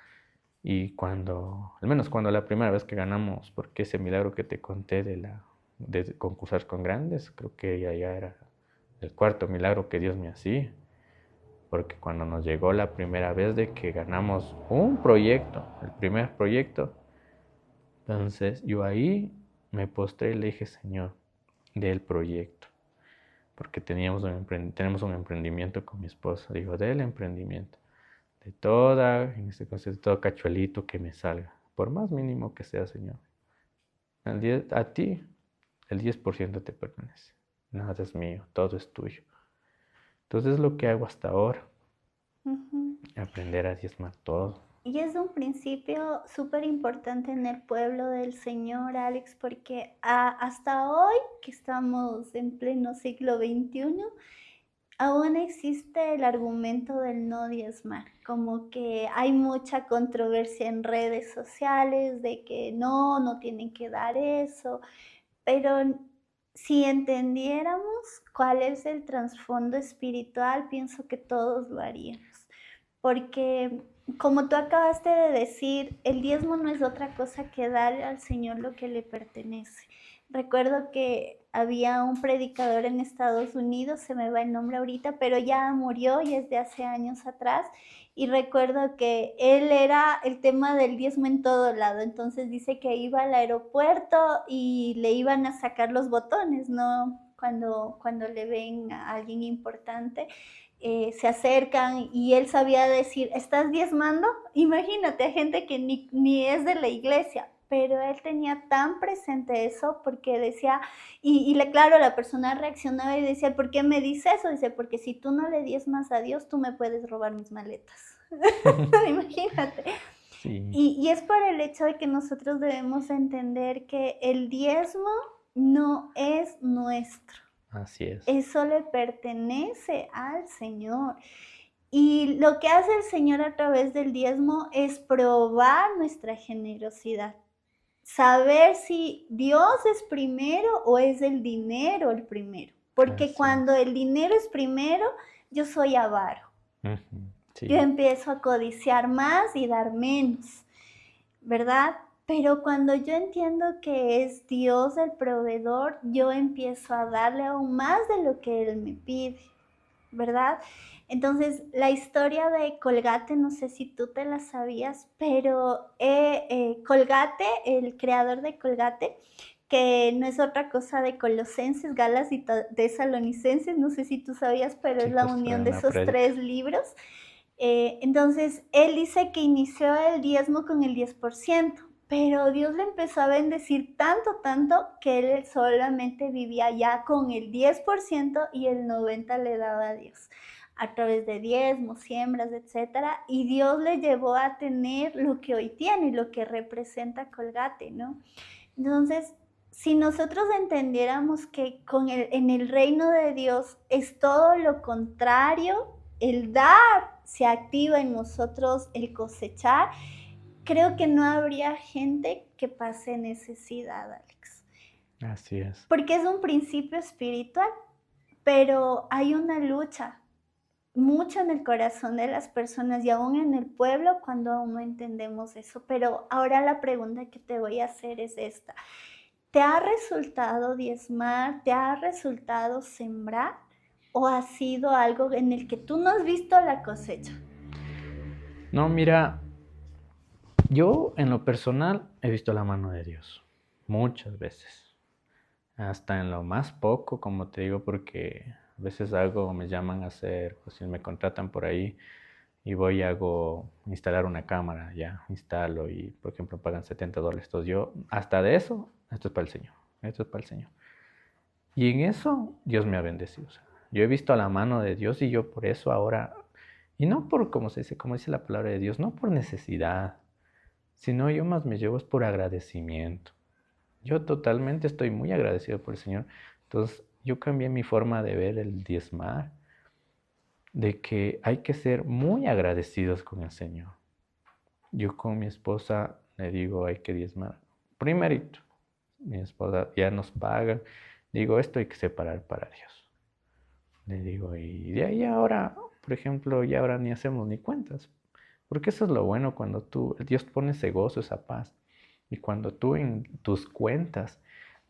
[SPEAKER 2] y al menos cuando la primera vez que ganamos, porque ese milagro que te conté de concursar con grandes, creo que ya era el cuarto milagro que Dios me hacía, porque cuando nos llegó la primera vez de que ganamos un proyecto, el primer proyecto, entonces yo ahí me postré y le dije, Señor, del proyecto, porque tenemos un emprendimiento con mi esposa, digo, del emprendimiento, en este caso, de todo cachuelito que me salga, por más mínimo que sea, Señor, a ti el 10% te pertenece, nada es mío, todo es tuyo. Entonces es lo que hago hasta ahora, aprender a diezmar todo.
[SPEAKER 1] Y es un principio súper importante en el pueblo del Señor, Alex, porque hasta hoy, que estamos en pleno siglo XXI, aún existe el argumento del no diezmar, como que hay mucha controversia en redes sociales de que no tienen que dar eso, pero si entendiéramos cuál es el trasfondo espiritual, pienso que todos lo haríamos. Porque, como tú acabaste de decir, el diezmo no es otra cosa que darle al Señor lo que le pertenece. Recuerdo que había un predicador en Estados Unidos, se me va el nombre ahorita, pero ya murió y es de hace años atrás. Y recuerdo que él era el tema del diezmo en todo lado. Entonces dice que iba al aeropuerto y le iban a sacar los botones, ¿no? Cuando le ven a alguien importante. Se acercan y él sabía decir, ¿estás diezmando? Imagínate, hay gente que ni es de la iglesia, pero él tenía tan presente eso porque decía, claro, la persona reaccionaba y decía, ¿por qué me dice eso? Dice, porque si tú no le diezmas a Dios, tú me puedes robar mis maletas. Imagínate.
[SPEAKER 2] Sí.
[SPEAKER 1] Y es por el hecho de que nosotros debemos entender que el diezmo no es nuestro.
[SPEAKER 2] Así es.
[SPEAKER 1] Eso le pertenece al Señor. Y lo que hace el Señor a través del diezmo es probar nuestra generosidad. Saber si Dios es primero o es el dinero el primero. Porque cuando el dinero es primero, yo soy avaro. Yo
[SPEAKER 2] Sí,
[SPEAKER 1] empiezo a codiciar más y dar menos, ¿verdad? Pero cuando yo entiendo que es Dios el proveedor, yo empiezo a darle aún más de lo que Él me pide, ¿verdad? Entonces, la historia de Colgate, no sé si tú te la sabías, pero Colgate, el creador de Colgate, que no es otra cosa de Colosenses, Galas y Tesalonicenses, no sé si tú sabías, pero es
[SPEAKER 2] sí,
[SPEAKER 1] la
[SPEAKER 2] justo
[SPEAKER 1] unión
[SPEAKER 2] en
[SPEAKER 1] de
[SPEAKER 2] la
[SPEAKER 1] esos
[SPEAKER 2] prédica.
[SPEAKER 1] 3 libros. Entonces, él dice que inició el diezmo con el 10%, pero Dios le empezó a bendecir tanto, tanto, que él solamente vivía ya con el 10% y el 90% le daba a Dios a través de diezmos, siembras, etcétera, y Dios le llevó a tener lo que hoy tiene y lo que representa Colgate, ¿no? Entonces, si nosotros entendiéramos que en el reino de Dios es todo lo contrario, el dar se activa en nosotros el cosechar, creo que no habría gente que pase necesidad, Alex.
[SPEAKER 2] Así es.
[SPEAKER 1] Porque es un principio espiritual, pero hay una lucha mucho en el corazón de las personas y aún en el pueblo cuando aún no entendemos eso. Pero ahora la pregunta que te voy a hacer es esta. ¿Te ha resultado diezmar? ¿Te ha resultado sembrar? ¿O ha sido algo en el que tú no has visto la cosecha?
[SPEAKER 2] No, mira, yo en lo personal he visto la mano de Dios muchas veces, hasta en lo más poco, como te digo, porque a veces hago, me llaman a hacer, pues si me contratan por ahí y voy y hago instalar una cámara, ya instalo y por ejemplo pagan $70. Entonces yo, hasta de eso, esto es para el Señor, esto es para el Señor. Y en eso Dios me ha bendecido. O sea, yo he visto la mano de Dios y yo por eso ahora, y no por, como se dice, como dice la palabra de Dios, no por necesidad, sino yo más me llevo es por agradecimiento. Yo totalmente estoy muy agradecido por el Señor. Entonces, yo cambié mi forma de ver el diezmar, de que hay que ser muy agradecidos con el Señor. Yo con mi esposa le digo, hay que diezmar. Primerito, mi esposa ya nos paga. Digo, esto hay que separar para Dios. Le digo, y de ahí ahora, por ejemplo, ya ahora ni hacemos ni cuentas. Porque eso es lo bueno cuando Dios pone ese gozo, esa paz. Y cuando tú en tus cuentas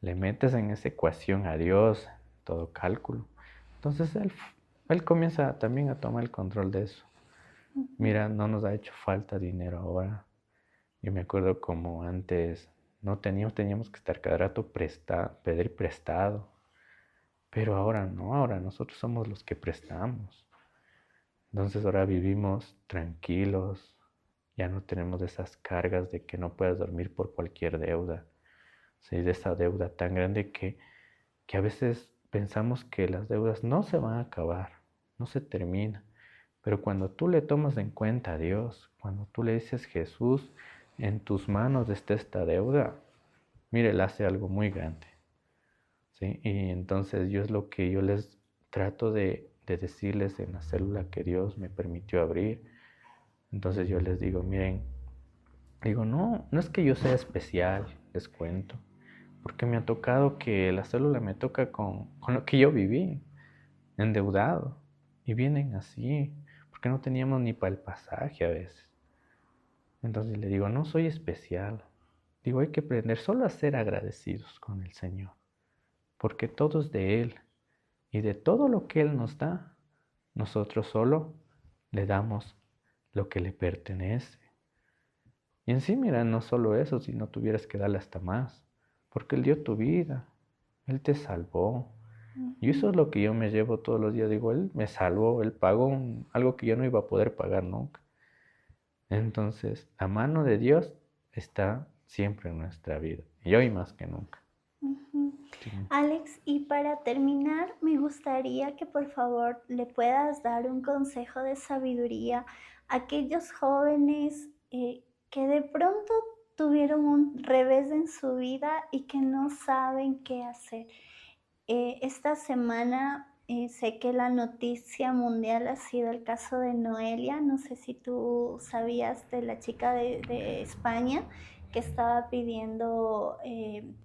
[SPEAKER 2] le metes en esa ecuación a Dios, todo cálculo, entonces Él comienza también a tomar el control de eso.
[SPEAKER 1] Ujú.
[SPEAKER 2] Mira, no nos ha hecho falta dinero ahora. Yo me acuerdo como antes no teníamos que estar cada rato pedir prestado. Pero ahora no, ahora nosotros somos los que prestamos. Entonces ahora vivimos tranquilos, ya no tenemos esas cargas de que no puedas dormir por cualquier deuda. Sí, de esa deuda tan grande que a veces pensamos que las deudas no se van a acabar, no se terminan. Pero cuando tú le tomas en cuenta a Dios, cuando tú le dices, Jesús, en tus manos está esta deuda, mire, Él hace algo muy grande. ¿Sí? Y entonces yo es lo que yo les trato de decirles en la célula que Dios me permitió abrir. Entonces yo les digo, miren, digo, no, no es que yo sea especial, les cuento, porque me ha tocado que la célula me toca con lo que yo viví, endeudado, y vienen así, porque no teníamos ni para el pasaje a veces. Entonces le digo, no soy especial, digo, hay que aprender solo a ser agradecidos con el Señor, porque todo es de Él. Y de todo lo que Él nos da, nosotros solo le damos lo que le pertenece. Y en sí, mira, no solo eso, si no tuvieras que darle hasta más, porque Él dio tu vida, Él te salvó. Y
[SPEAKER 1] Ujú.
[SPEAKER 2] eso es lo que yo me llevo todos los días. Digo, Él me salvó, Él pagó algo que yo no iba a poder pagar nunca. Entonces, la mano de Dios está siempre en nuestra vida, y hoy más que nunca.
[SPEAKER 1] Ujú.
[SPEAKER 2] Sí.
[SPEAKER 1] Alex, y para terminar, me gustaría que por favor le puedas dar un consejo de sabiduría a aquellos jóvenes que de pronto tuvieron un revés en su vida y que no saben qué hacer. Esta semana sé que la noticia mundial ha sido el caso de Noelia. No sé si tú sabías de la chica de España que estaba pidiendo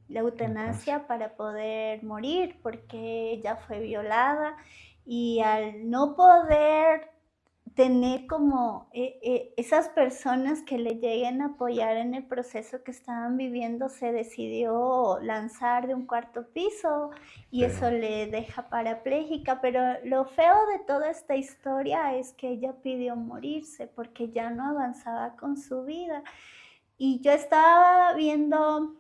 [SPEAKER 1] la
[SPEAKER 2] Eutanasia.
[SPEAKER 1] eutanasia para poder morir porque ella fue violada y al no poder tener como esas personas que le lleguen a apoyar en el proceso que estaban viviendo. Se decidió lanzar de un cuarto piso y eso le deja parapléjica, pero lo feo de toda esta historia es que ella pidió morirse porque ya no avanzaba con su vida. Y yo estaba viendo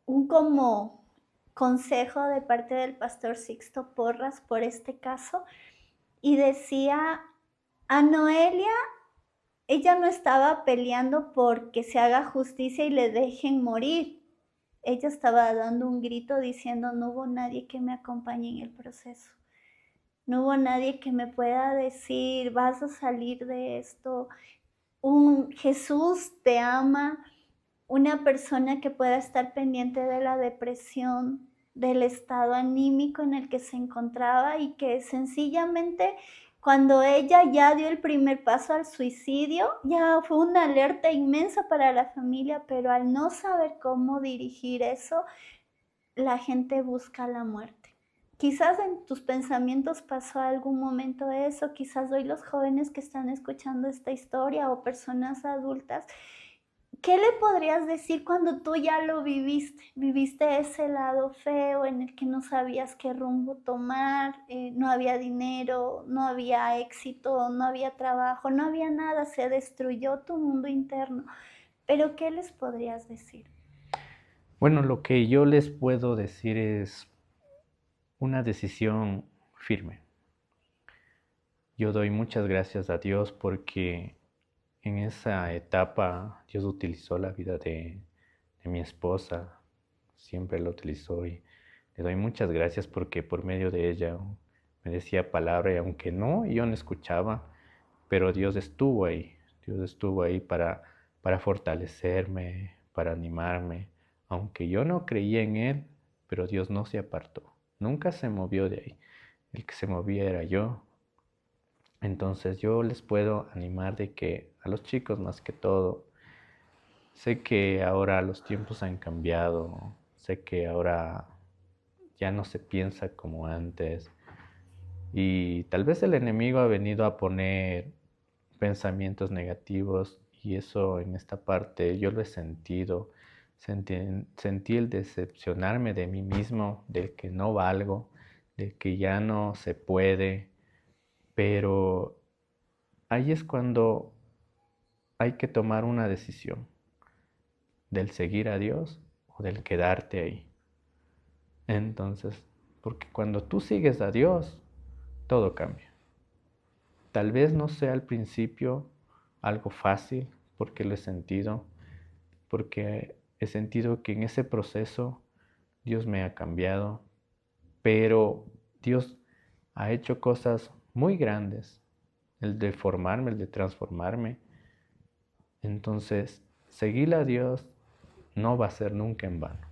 [SPEAKER 1] un como consejo de parte del pastor Sixto Porras por este caso, y decía: a Noelia, ella no estaba peleando porque se haga justicia y le dejen morir. Ella estaba dando un grito diciendo: no hubo nadie que me acompañe en el proceso. No hubo nadie que me pueda decir: vas a salir de esto. Un Jesús te ama, una persona que pueda estar pendiente de la depresión, del estado anímico en el que se encontraba, y que sencillamente cuando ella ya dio el primer paso al suicidio, ya fue una alerta inmensa para la familia, pero al no saber cómo dirigir eso, la gente busca la muerte. Quizás en tus pensamientos pasó algún momento eso, quizás hoy los jóvenes que están escuchando esta historia o personas adultas, ¿qué le podrías decir cuando tú ya lo viviste? Viviste ese lado feo en el que no sabías qué rumbo tomar, no había dinero, no había éxito, no había trabajo, no había nada, se destruyó tu mundo interno. Pero ¿qué les podrías decir?
[SPEAKER 2] Bueno, lo que yo les puedo decir es una decisión firme. Yo doy muchas gracias a Dios porque en esa etapa Dios utilizó la vida de mi esposa, siempre la utilizó, y le doy muchas gracias porque por medio de ella me decía palabra, y aunque yo no escuchaba, pero Dios estuvo ahí para fortalecerme, para animarme, aunque yo no creía en Él, pero Dios no se apartó, nunca se movió de ahí, el que se movía era yo. Entonces yo les puedo animar de que a los chicos más que todo, sé que ahora los tiempos han cambiado, sé que ahora ya no se piensa como antes, y tal vez el enemigo ha venido a poner pensamientos negativos, y eso en esta parte yo lo he sentido. Sentí el decepcionarme de mí mismo, de que no valgo, de que ya no se puede, pero ahí es cuando hay que tomar una decisión del seguir a Dios o del quedarte ahí. Entonces, porque cuando tú sigues a Dios, todo cambia. Tal vez no sea al principio algo fácil, porque lo he sentido, porque he sentido que en ese proceso Dios me ha cambiado, pero Dios ha hecho cosas muy grandes, el de formarme, el de transformarme. Entonces, seguir a Dios no va a ser nunca en vano,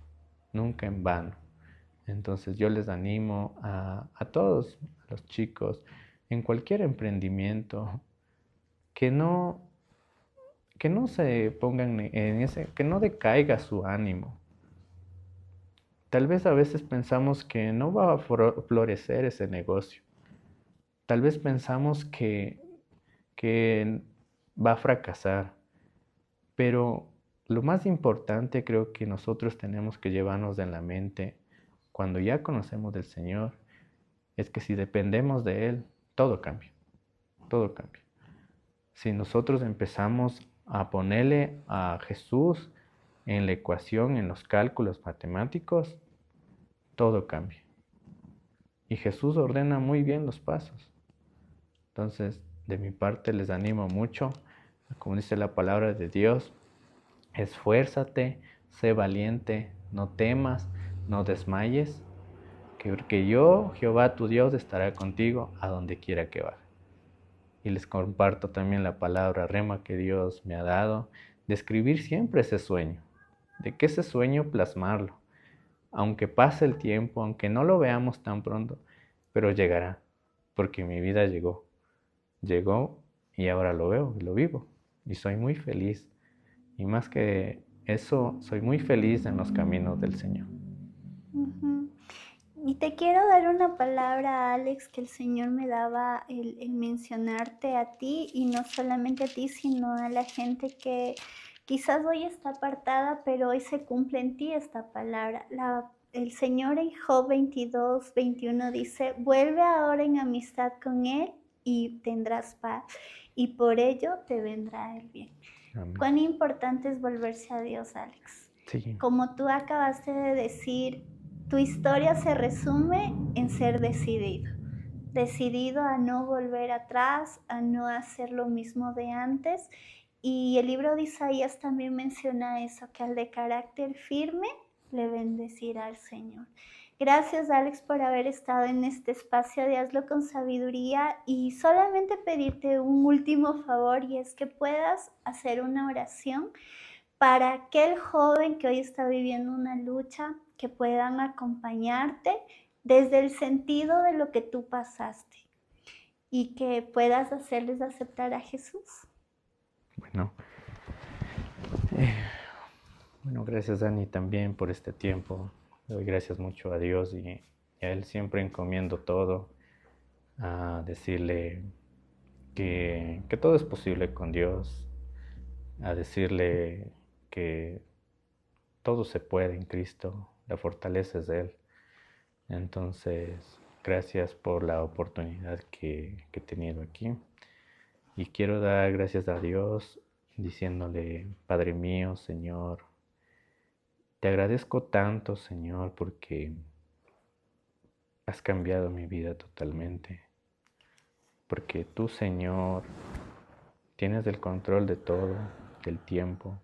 [SPEAKER 2] nunca en vano. Entonces yo les animo a todos, a los chicos, en cualquier emprendimiento, que no, que no se pongan en ese, que no decaiga su ánimo. Tal vez a veces pensamos que no va a florecer ese negocio. Tal vez pensamos que va a fracasar. Pero lo más importante creo que nosotros tenemos que llevarnos en la mente cuando ya conocemos del Señor es que si dependemos de Él, todo cambia, todo cambia. Si nosotros empezamos a ponerle a Jesús en la ecuación, en los cálculos matemáticos, todo cambia. Y Jesús ordena muy bien los pasos. Entonces, de mi parte les animo mucho, como dice la palabra de Dios, esfuérzate, sé valiente, no temas, no desmayes, porque yo, Jehová tu Dios, estará contigo a donde quiera que vayas. Y les comparto también la palabra rema que Dios me ha dado, de escribir siempre ese sueño, de que ese sueño plasmarlo, aunque pase el tiempo, aunque no lo veamos tan pronto, pero llegará, porque mi vida llegó y ahora lo veo y lo vivo, y soy muy feliz. Y más que eso, soy muy feliz en los caminos del Señor.
[SPEAKER 1] Ujú. Y te quiero dar una palabra, Alex, que el Señor me daba el mencionarte a ti, y no solamente a ti, sino a la gente que quizás hoy está apartada, pero hoy se cumple en ti esta palabra. El Señor en Job 22:21 dice: vuelve ahora en amistad con Él y tendrás paz, y por ello te vendrá el bien.
[SPEAKER 2] Amén.
[SPEAKER 1] Cuán importante es volverse a Dios, Alex.
[SPEAKER 2] Sí,
[SPEAKER 1] Como tú acabaste de decir, tu historia se resume en ser decidido. Decidido a no volver atrás, a no hacer lo mismo de antes. Y el libro de Isaías también menciona eso, que al de carácter firme le bendecirá al Señor. Gracias, Alex, por haber estado en este espacio de Hazlo con Sabiduría, y solamente pedirte un último favor, y es que puedas hacer una oración para aquel joven que hoy está viviendo una lucha, que puedan acompañarte desde el sentido de lo que tú pasaste, y que puedas hacerles aceptar a Jesús.
[SPEAKER 2] bueno. Bueno, gracias Dani también por este tiempo. Le doy gracias mucho a Dios y a Él siempre encomiendo todo, a decirle que todo es posible con Dios, a decirle que todo se puede en Cristo, la fortaleza es de Él. Entonces, gracias por la oportunidad que he tenido aquí. Y quiero dar gracias a Dios diciéndole: Padre mío, Señor, te agradezco tanto, Señor, porque has cambiado mi vida totalmente. Porque tú, Señor, tienes el control de todo, del tiempo.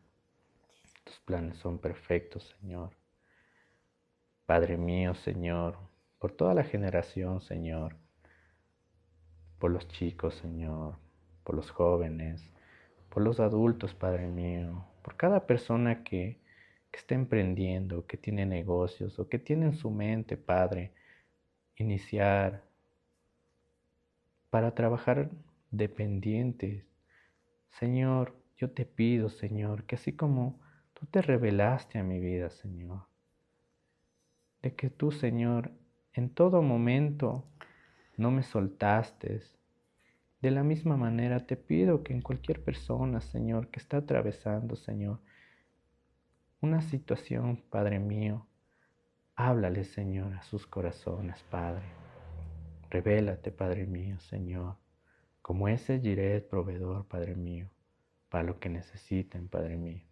[SPEAKER 2] Tus planes son perfectos, Señor. Padre mío, Señor, por toda la generación, Señor, por los chicos, Señor, por los jóvenes, por los adultos, Padre mío, por cada persona que está emprendiendo, que tiene negocios o que tiene en su mente, Padre, iniciar para trabajar dependientes. Señor, yo te pido, Señor, que así como tú te revelaste a mi vida, Señor, de que tú, Señor, en todo momento no me soltaste. De la misma manera te pido que en cualquier persona, Señor, que está atravesando, Señor, una situación, Padre mío, háblale, Señor, a sus corazones, Padre. Revélate, Padre mío, Señor, como ese Jireh proveedor, Padre mío, para lo que necesiten, Padre mío.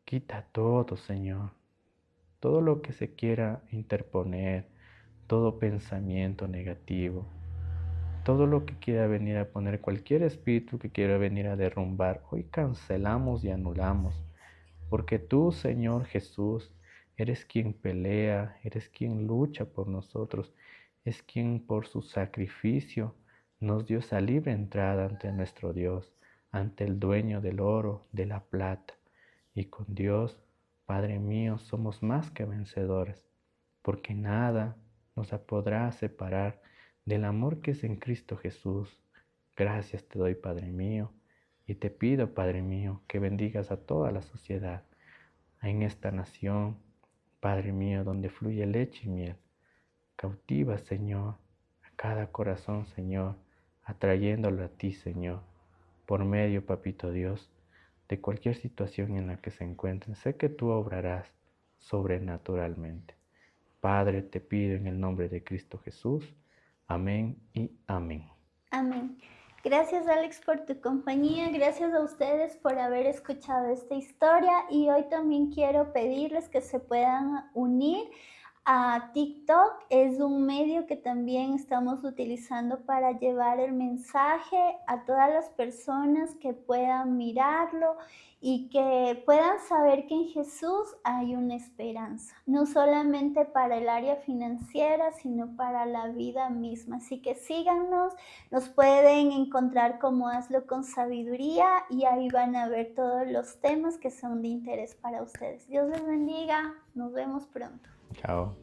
[SPEAKER 2] Quita todo, Señor, todo lo que se quiera interponer, todo pensamiento negativo, todo lo que quiera venir a poner, cualquier espíritu que quiera venir a derrumbar, hoy cancelamos y anulamos, porque tú, Señor Jesús, eres quien pelea, eres quien lucha por nosotros, es quien por su sacrificio nos dio esa libre entrada ante nuestro Dios, ante el dueño del oro, de la plata. Y con Dios, Padre mío, somos más que vencedores, porque nada nos podrá separar del amor que es en Cristo Jesús. Gracias te doy, Padre mío, y te pido, Padre mío, que bendigas a toda la sociedad, en esta nación, Padre mío, donde fluye leche y miel. Cautiva, Señor, a cada corazón, Señor, atrayéndolo a ti, Señor, por medio, Papito Dios, de cualquier situación en la que se encuentren. Sé que tú obrarás sobrenaturalmente. Padre, te pido en el nombre de Cristo Jesús. Amén y amén.
[SPEAKER 1] Amén. Gracias, Alex, por tu compañía. Gracias a ustedes por haber escuchado esta historia, y hoy también quiero pedirles que se puedan unir a TikTok. Es un medio que también estamos utilizando para llevar el mensaje a todas las personas que puedan mirarlo y que puedan saber que en Jesús hay una esperanza, no solamente para el área financiera, sino para la vida misma. Así que síganos, nos pueden encontrar como Hazlo con Sabiduría, y ahí van a ver todos los temas que son de interés para ustedes. Dios les bendiga, nos vemos pronto.
[SPEAKER 2] Chao.